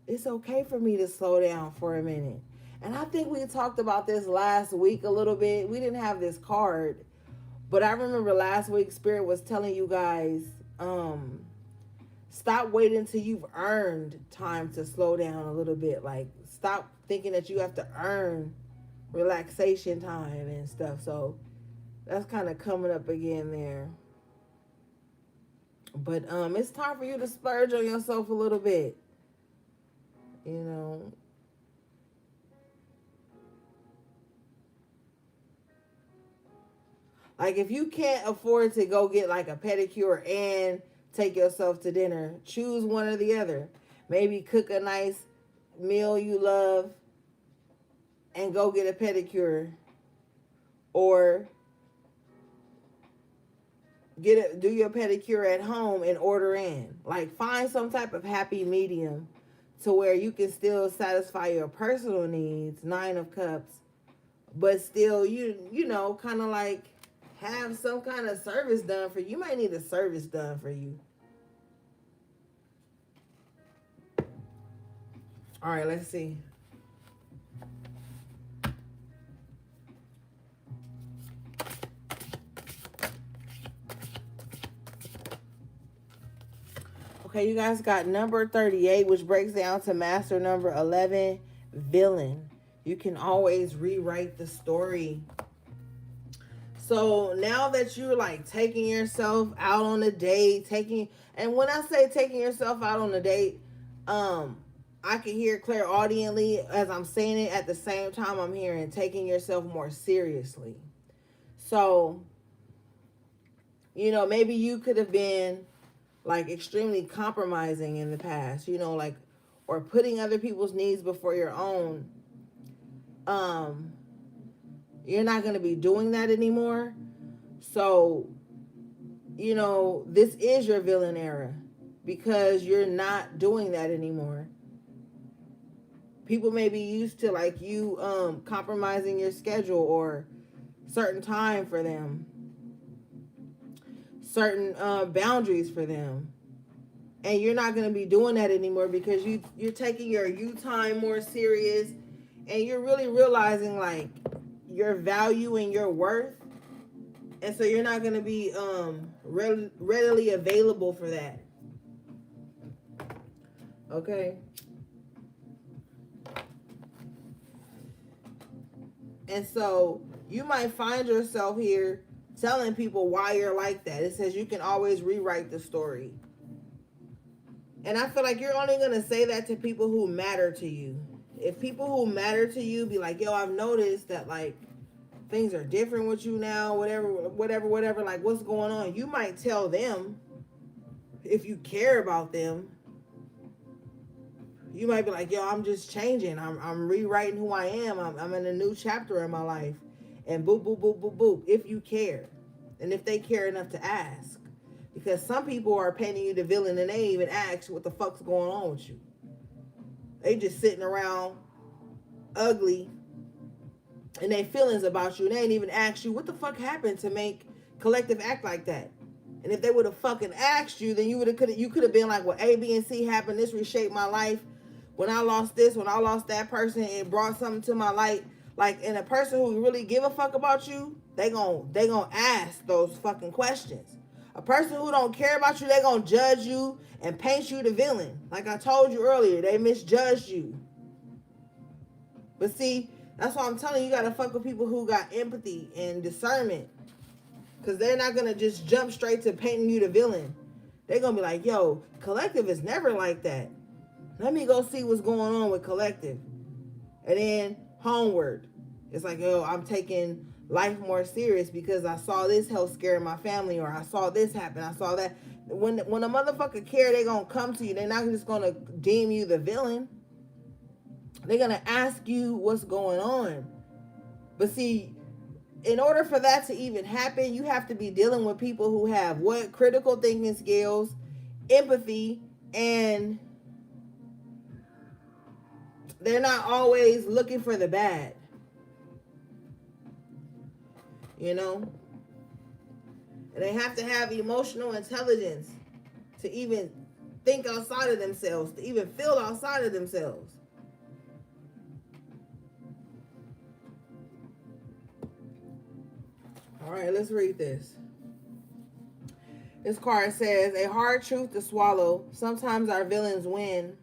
It's okay for me to slow down for a minute. And I think we talked about this last week a little bit. We didn't have this card, but I remember last week Spirit was telling you guys, stop waiting until you've earned time to slow down a little bit. Like, stop thinking that you have to earn relaxation time and stuff. So that's kind of coming up again there. But it's time for you to splurge on yourself a little bit. You know. Like, if you can't afford to go get like a pedicure and take yourself to dinner, choose one or the other. Maybe cook a nice meal you love and go get a pedicure, or do your pedicure at home and order in. Like, find some type of happy medium to where you can still satisfy your personal needs, 9 of Cups, but still you know, kind of like have some kind of service done for you. You might need a service done for you. All right, let's see. Okay, you guys got number 38, which breaks down to master number 11, villain. You can always rewrite the story. So now that you're like taking yourself out on a date, and when I say taking yourself out on a date, I can hear clairaudiently as I'm saying it. At the same time, I'm hearing taking yourself more seriously. So, you know, maybe you could have been like extremely compromising in the past, you know, like, or putting other people's needs before your own. You're not going to be doing that anymore. So, you know, this is your villain era because you're not doing that anymore. People may be used to like you compromising your schedule or certain time for them, certain boundaries for them. And you're not going to be doing that anymore because you're taking your you time more serious, and you're really realizing like your value and your worth. And so you're not going to be readily available for that. Okay. And so you might find yourself here telling people why you're like that. It says you can always rewrite the story. And I feel like you're only going to say that to people who matter to you. If people who matter to you be like, yo, I've noticed that like things are different with you now, whatever, like what's going on? You might tell them if you care about them. You might be like, yo, I'm just changing. I'm rewriting who I am. I'm in a new chapter in my life. And boop, boop, boop, boop, boop. If you care. And if they care enough to ask. Because some people are painting you the villain and they even ask what the fuck's going on with you. They just sitting around ugly and they feelings about you, and they ain't even asked you what the fuck happened to make Collective act like that. And if they would have fucking asked you, then you could have been like, well, A, B, and C happened. This reshaped my life. When I lost this, when I lost that person, it brought something to my light. Like, and a person who really give a fuck about you, they gon' ask those fucking questions. A person who don't care about you, they gonna judge you and paint you the villain. Like I told you earlier, they misjudged you. But see, that's why I'm telling you, you gotta fuck with people who got empathy and discernment. Because they're not going to just jump straight to painting you the villain. They're going to be like, yo, Collective is never like that. Let me go see what's going on with Collective. And then Homeward. It's like, yo, I'm taking life more serious because I saw this health scare in my family, or I saw this happen. I saw that. When a motherfucker care, they're going to come to you. They're not just going to deem you the villain. They're going to ask you what's going on. But see, in order for that to even happen, you have to be dealing with people who have what? Critical thinking skills, empathy, and they're not always looking for the bad. You know? And they have to have emotional intelligence to even think outside of themselves, to even feel outside of themselves. All right, let's read this. This card says, a hard truth to swallow. Sometimes our villains win.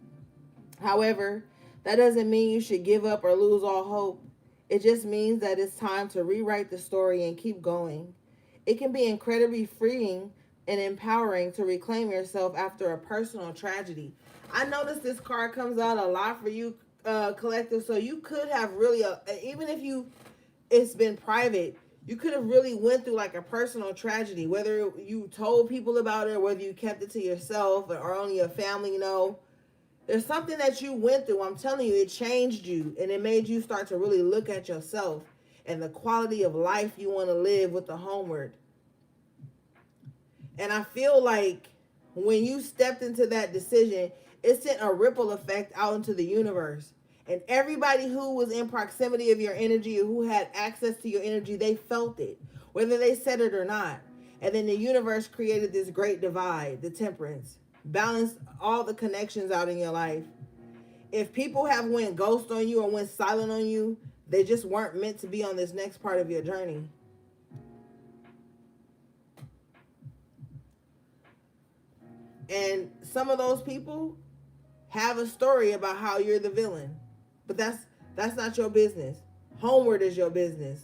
However, that doesn't mean you should give up or lose all hope. It just means that it's time to rewrite the story and keep going. It can be incredibly freeing and empowering to reclaim yourself after a personal tragedy. I noticed this card comes out a lot for you, Collective. So you could have really, even if it's been private, you could have really went through like a personal tragedy, whether you told people about it or whether you kept it to yourself or only your family know. There's something that you went through. I'm telling you, it changed you and it made you start to really look at yourself and the quality of life you want to live with the Homeward. And I feel like when you stepped into that decision, it sent a ripple effect out into the universe. And everybody who was in proximity of your energy or who had access to your energy, they felt it, whether they said it or not. And then the universe created this great divide, the temperance, balanced all the connections out in your life. If people have went ghost on you or went silent on you, they just weren't meant to be on this next part of your journey. And some of those people have a story about how you're the villain. But that's not your business. Homeward is your business.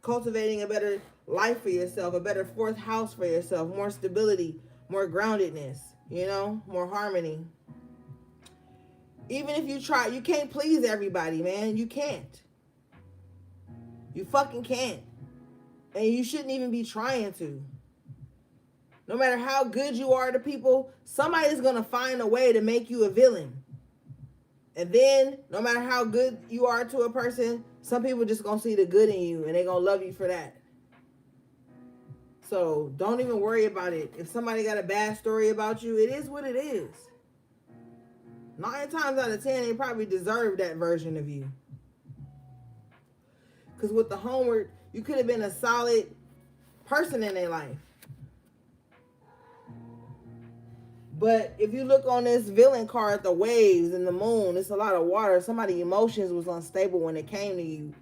Cultivating a better life for yourself, a better fourth house for yourself, more stability, more groundedness, more harmony. Even if you try, you can't please everybody, man. You can't. You fucking can't. And you shouldn't even be trying to. No matter how good you are to people, somebody's going to find a way to make you a villain. And then, no matter how good you are to a person, some people just going to see the good in you and they're going to love you for that. So, don't even worry about it. If somebody got a bad story about you, it is what it is. 9 times out of 10, they probably deserve that version of you. Because with the Homeward, you could have been a solid person in their life. But if you look on this villain card, the waves and the moon, it's a lot of water. Somebody's emotions was unstable when it came to you.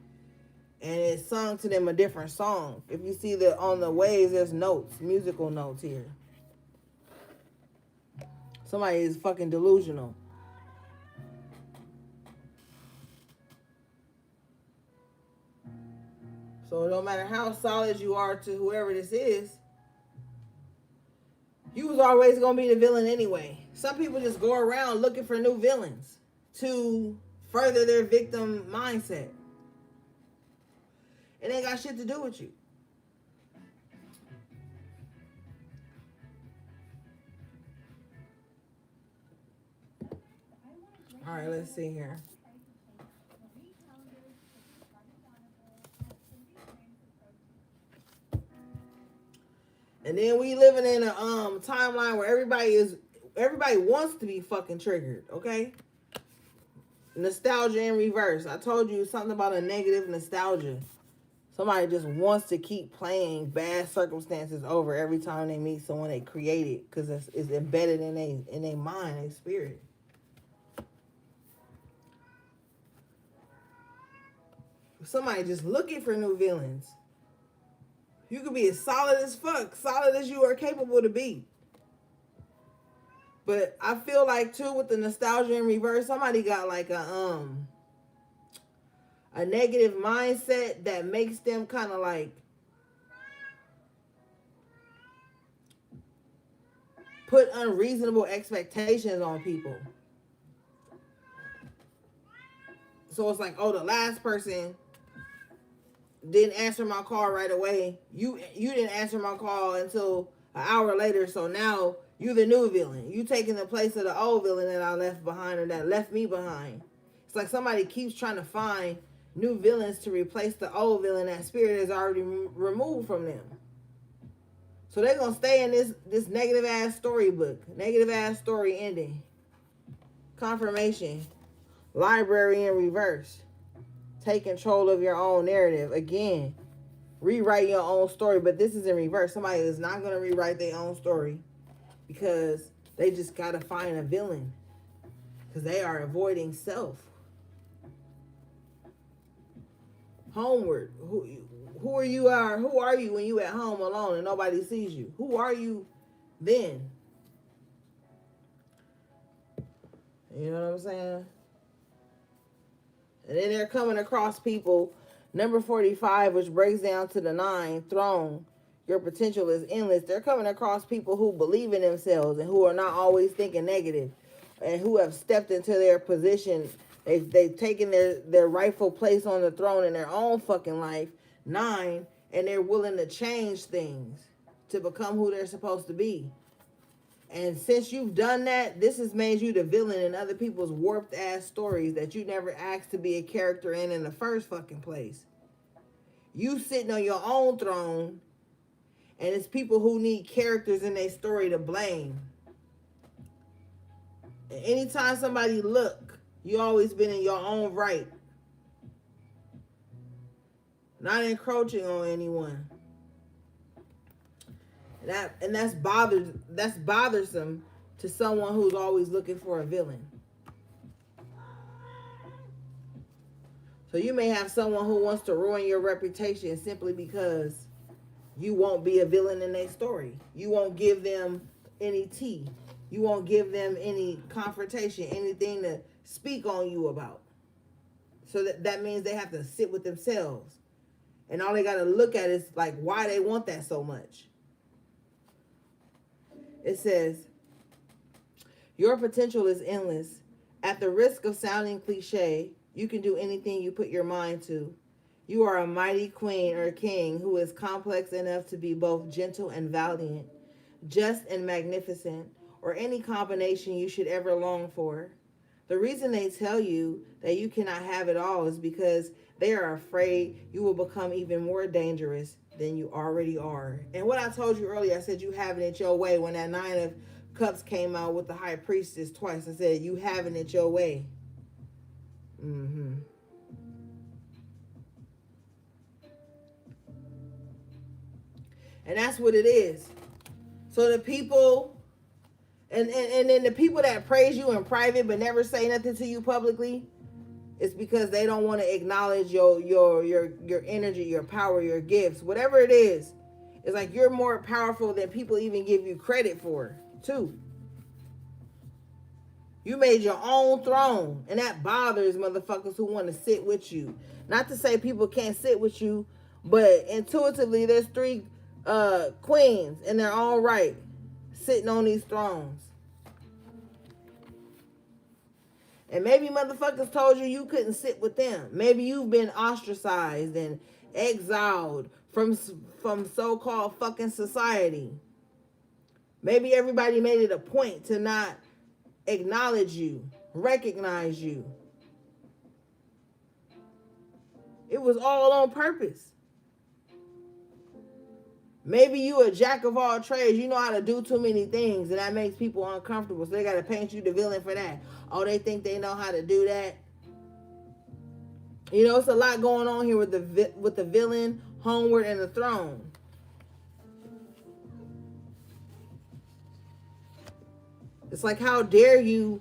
And it sung to them a different song. If you see that on the waves, there's notes, musical notes here. Somebody is fucking delusional. So no matter how solid you are to whoever this is, you was always going to be the villain anyway. Some people just go around looking for new villains to further their victim mindset. It ain't got shit to do with you. All right, let's see here. And then we living in a timeline where everybody wants to be fucking triggered, okay? Nostalgia in reverse. I told you something about a negative nostalgia. Somebody just wants to keep playing bad circumstances over every time they meet someone they created because it's embedded in their mind, their spirit. Somebody just looking for new villains. You could be as solid as fuck, solid as you are capable to be. But I feel like too with the nostalgia in reverse, somebody got like a negative mindset that makes them kind of like put unreasonable expectations on people. So it's like, oh, the last person didn't answer my call right away. You didn't answer my call until an hour later. So now you the new villain. You taking the place of the old villain that I left behind or that left me behind. It's like somebody keeps trying to find new villains to replace the old villain that spirit is already removed from them. So they're going to stay in this negative ass storybook. Negative ass story ending. Confirmation. Library in reverse. Take control of your own narrative. Again, rewrite your own story, but this is in reverse. Somebody is not going to rewrite their own story because they just got to find a villain because they are avoiding self. Homeward. Who are you when you at home alone and nobody sees you? Who are you then? You know what I'm saying? And then they're coming across people. Number 45, which breaks down to the 9, throne. Your potential is endless. They're coming across people who believe in themselves and who are not always thinking negative and who have stepped into their position. They've taken their rightful place on the throne in their own fucking life. 9, and they're willing to change things to become who they're supposed to be. And since you've done that, this has made you the villain in other people's warped ass stories that you never asked to be a character in the first fucking place. You sitting on your own throne, and it's people who need characters in their story to blame. And anytime somebody look, you always been in your own right. Not encroaching on anyone. That's bothersome to someone who's always looking for a villain. So you may have someone who wants to ruin your reputation simply because you won't be a villain in their story. You won't give them any tea. You won't give them any confrontation, anything to speak on you about. So that means they have to sit with themselves. And all they got to look at is like why they want that so much. It says, your potential is endless. At the risk of sounding cliche, you can do anything you put your mind to. You are a mighty queen or king who is complex enough to be both gentle and valiant, just and magnificent, or any combination you should ever long for. The reason they tell you that you cannot have it all is because they are afraid you will become even more dangerous than you already are. And what I told you earlier, I said you having it your way. When that 9 of Cups came out with the High Priestess twice, I said you having it your way. And that's what it is. So the people, and then the people that praise you in private but never say nothing to you publicly, it's because they don't want to acknowledge your energy, your power, your gifts, whatever it is. It's like you're more powerful than people even give you credit for, too. You made your own throne, and that bothers motherfuckers who want to sit with you. Not to say people can't sit with you, but intuitively, there's 3 queens in their own right sitting on these thrones. And maybe motherfuckers told you couldn't sit with them. Maybe you've been ostracized and exiled from so-called fucking society. Maybe everybody made it a point to not acknowledge you, recognize you. It was all on purpose. Maybe you a jack of all trades. You know how to do too many things, and that makes people uncomfortable. So they got to paint you the villain for that. Oh, they think they know how to do that? You know, it's a lot going on here with the villain, homeward, and the throne. It's like, how dare you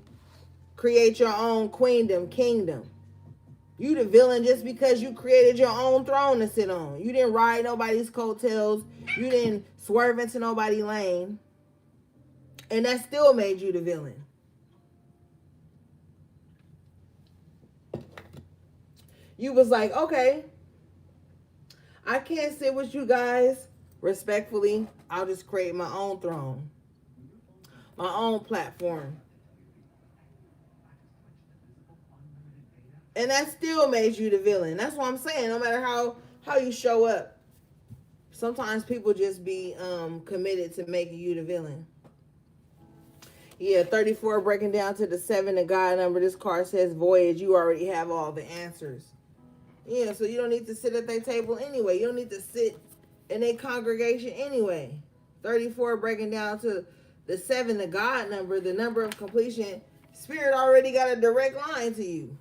create your own kingdom? You the villain just because you created your own throne to sit on. You didn't ride nobody's coattails. You didn't swerve into nobody's lane. And that still made you the villain. You was like, okay, I can't sit with you guys respectfully. I'll just create my own throne, my own platform. And that still made you the villain. That's what I'm saying. No matter how you show up, sometimes people just be committed to making you the villain. Yeah, 34 breaking down to the 7, the God number. This card says voyage. You already have all the answers. Yeah, so you don't need to sit at their table anyway. You don't need to sit in their congregation anyway. 34 breaking down to the 7, the God number, the number of completion. Spirit already got a direct line to you.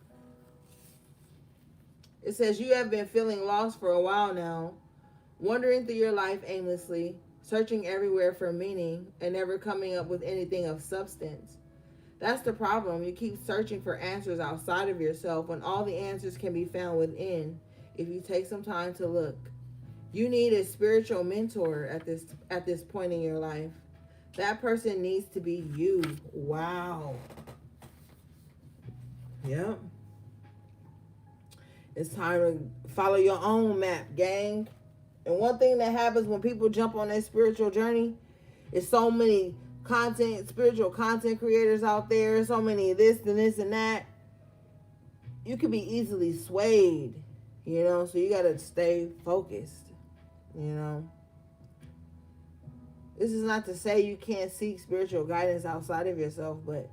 It says you have been feeling lost for a while now, wandering through your life aimlessly, searching everywhere for meaning, and never coming up with anything of substance. That's the problem. You keep searching for answers outside of yourself when all the answers can be found within if you take some time to look. You need a spiritual mentor at this point in your life. That person needs to be you. Wow. Yep. It's time to follow your own map, gang. And one thing that happens when people jump on their spiritual journey is so many spiritual content creators out there, so many of this and this and that. You can be easily swayed, you know, so you got to stay focused, you know. This is not to say you can't seek spiritual guidance outside of yourself, but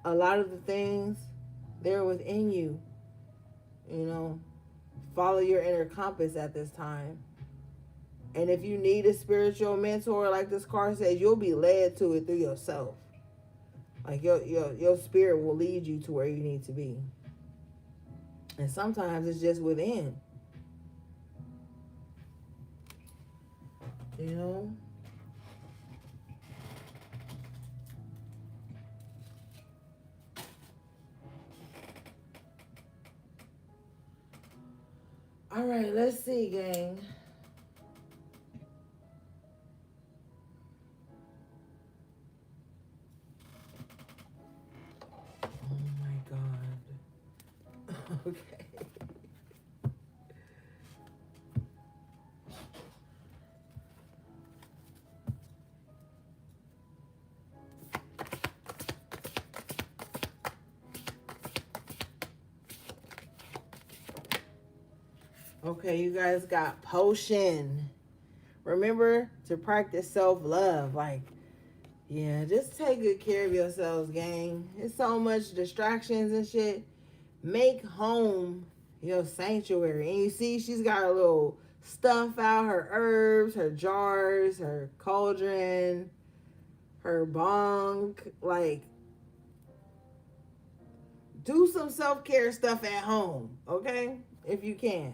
a lot of the things, they're within you. You know, follow your inner compass at this time. And if you need a spiritual mentor, like this card says, you'll be led to it through yourself. Like your spirit will lead you to where you need to be. And sometimes it's just within. You know? All right, let's see, gang. Oh my God. Okay. Okay, you guys got potion. Remember to practice self-love. Like, yeah, just take good care of yourselves, gang. It's so much distractions and shit. Make home your sanctuary. And you see, she's got her little stuff out, her herbs, her jars, her cauldron, her bong. Like, do some self-care stuff at home, okay? If you can.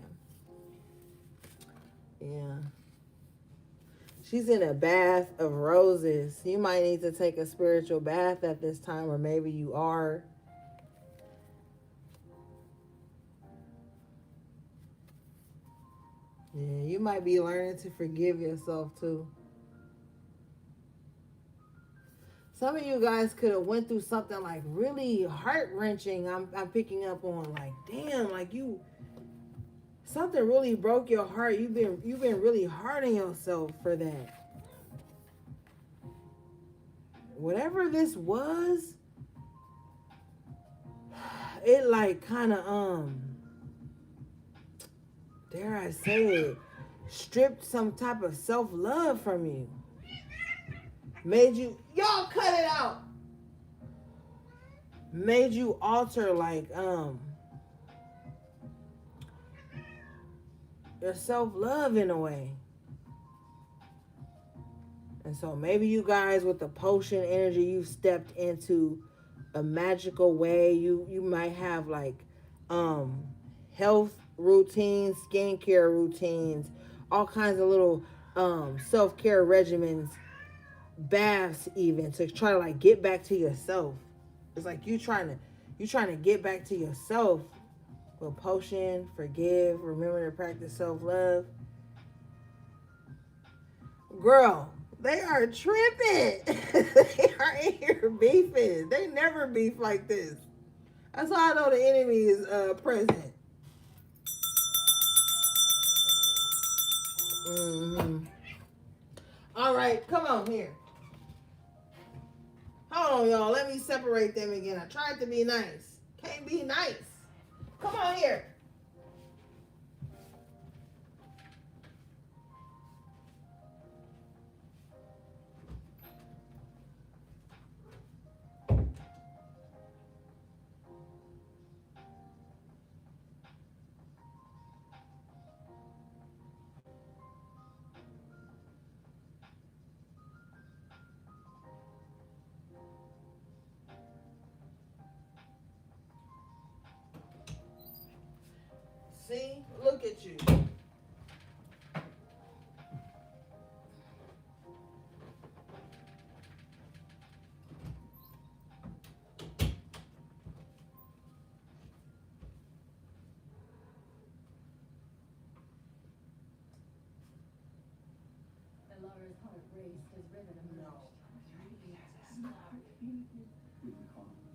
Yeah. She's in a bath of roses. You might need to take a spiritual bath at this time, or maybe you are. Yeah, you might be learning to forgive yourself too. Some of you guys could have went through something like really heart-wrenching. I'm picking up on, like, damn, like something really broke your heart. You've been really hard on yourself for that. Whatever this was, it like kind of dare I say it, stripped some type of self-love from you. Made you, y'all cut it out. Made you alter like your self-love in a way. And so maybe you guys with the potion energy, you've stepped into a magical way. You might have like health routines, skincare routines, all kinds of little self-care regimens, baths even, to try to like get back to yourself. It's like you trying to get back to yourself with potion, forgive, remember to practice self-love. Girl, they are tripping. They are in here beefing. They never beef like this. That's how I know the enemy is present. Hmm. All right, come on here. Hold on, y'all. Let me separate them again. I tried to be nice. Can't be nice. Come on here. See? Look at you. Laura's heart raced as Riven emerged. No. We can call him.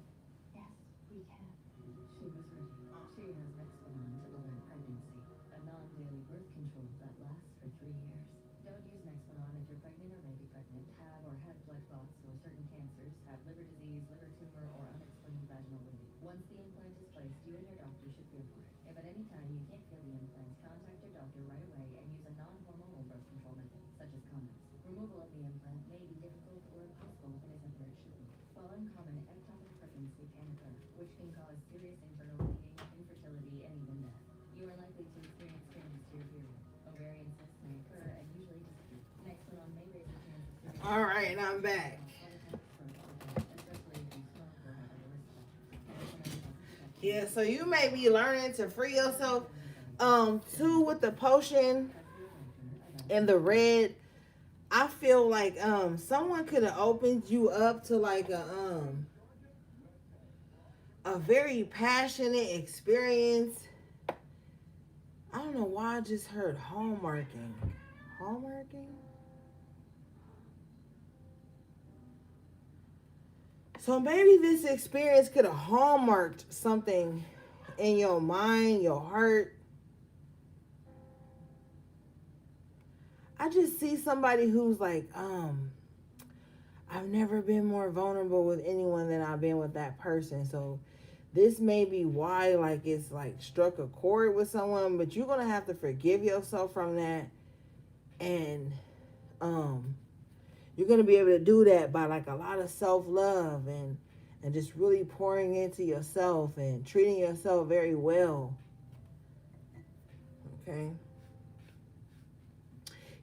Yes, we can. She was ready. She has Nexplanon to prevent pregnancy, a non-daily birth control that lasts for 3 years. Don't use Nexplanon if you're pregnant or may be pregnant, have or had blood clots or certain cancers, have liver disease, liver tumor, or unexplained vaginal bleeding. Once the implant is placed, you and your doctor should feel for it. If at any time you can't feel the implant, contact your doctor right away and use a non-hormonal birth control method, such as condoms. Removal of the implant may be difficult or impossible and isn't where it should be. While uncommon, ectopic pregnancy can occur, which can cause serious internal bleeding, infertility, and even death. You are likely to experience changes to your period. Ovarian cysts may occur and usually disappear. Nexplanon may raise the chance of serious. All right, I'm back. Yeah, so you may be learning to free yourself. Too, with the potion and the red, I feel like someone could have opened you up to like a very passionate experience. I don't know why I just heard hallmarking. Hallmarking? So maybe this experience could have hallmarked something in your mind, your heart. I just see somebody who's like, I've never been more vulnerable with anyone than I've been with that person. So this may be why, like, it's like struck a chord with someone, but you're gonna have to forgive yourself from that. And you're going to be able to do that by like a lot of self-love and just really pouring into yourself and treating yourself very well. Okay.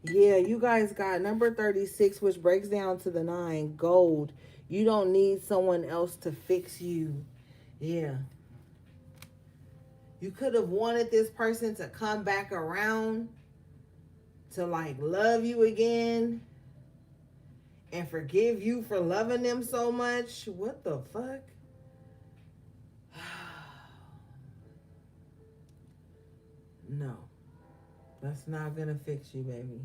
Yeah, you guys got number 36, which breaks down to the 9, gold. You don't need someone else to fix you. Yeah. You could have wanted this person to come back around to like love you again and forgive you for loving them so much. What the fuck? No. That's not gonna fix you, baby.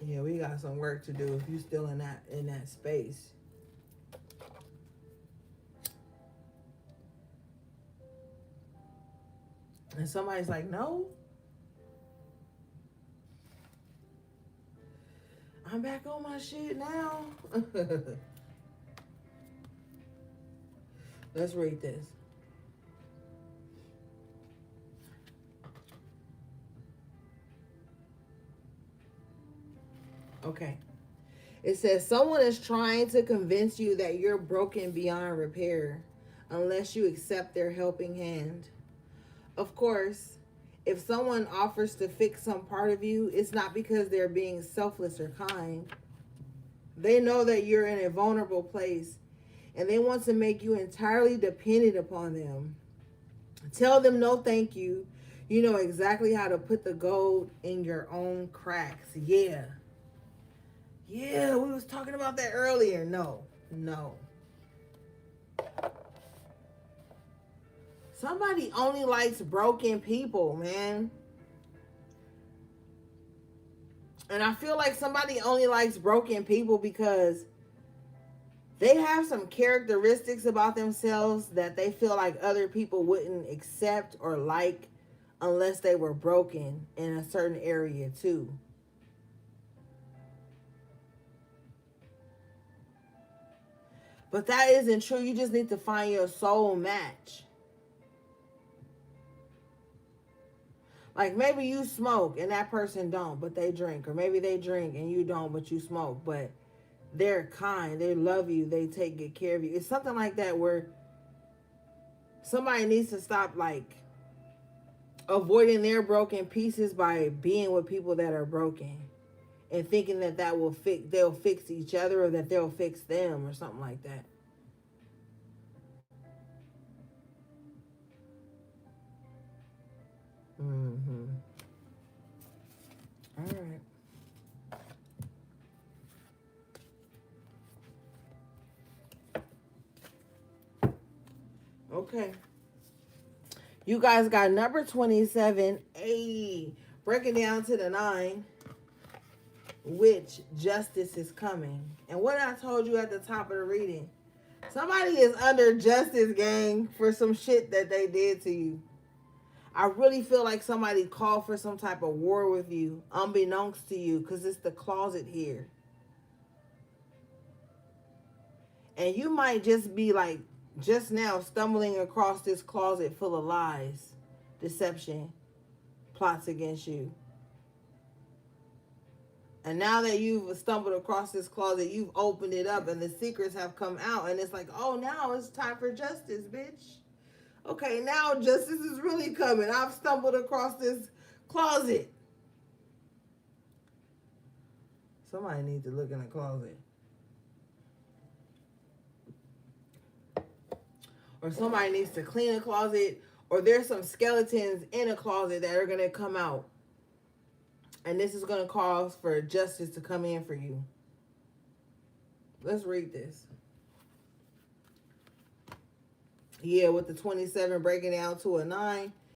Yeah, we got some work to do if you still in that space. And somebody's like, no. I'm back on my shit now. Let's read this. Okay. It says someone is trying to convince you that you're broken beyond repair unless you accept their helping hand. Of course, if someone offers to fix some part of you, it's not because they're being selfless or kind. They know that you're in a vulnerable place and they want to make you entirely dependent upon them. Tell them no thank you. You know exactly how to put the gold in your own cracks. Yeah. Yeah, we was talking about that earlier. No. Somebody only likes broken people, man. And I feel like somebody only likes broken people because they have some characteristics about themselves that they feel like other people wouldn't accept or like unless they were broken in a certain area too. But that isn't true. You just need to find your soul match. Like maybe you smoke and that person don't, but they drink. Or maybe they drink and you don't, but you smoke. But they're kind. They love you. They take good care of you. It's something like that where somebody needs to stop like avoiding their broken pieces by being with people that are broken and thinking that they'll fix each other or that they'll fix them or something like that. Mm-hmm. All right. Okay. You guys got number 27. Hey, breaking down to the 9. Which justice is coming. And what I told you at the top of the reading. Somebody is under justice, gang, for some shit that they did to you. I really feel like somebody called for some type of war with you, unbeknownst to you, because it's the closet here. And you might just be like, just now, stumbling across this closet full of lies, deception, plots against you. And now that you've stumbled across this closet, you've opened it up and the secrets have come out. And it's like, oh, now it's time for justice, bitch. Okay, now justice is really coming. I've stumbled across this closet. Somebody needs to look in the closet. Or somebody needs to clean a closet. Or there's some skeletons in a closet that are going to come out. And this is going to cause for justice to come in for you. Let's read this. Yeah, with the 27 breaking down to a 9.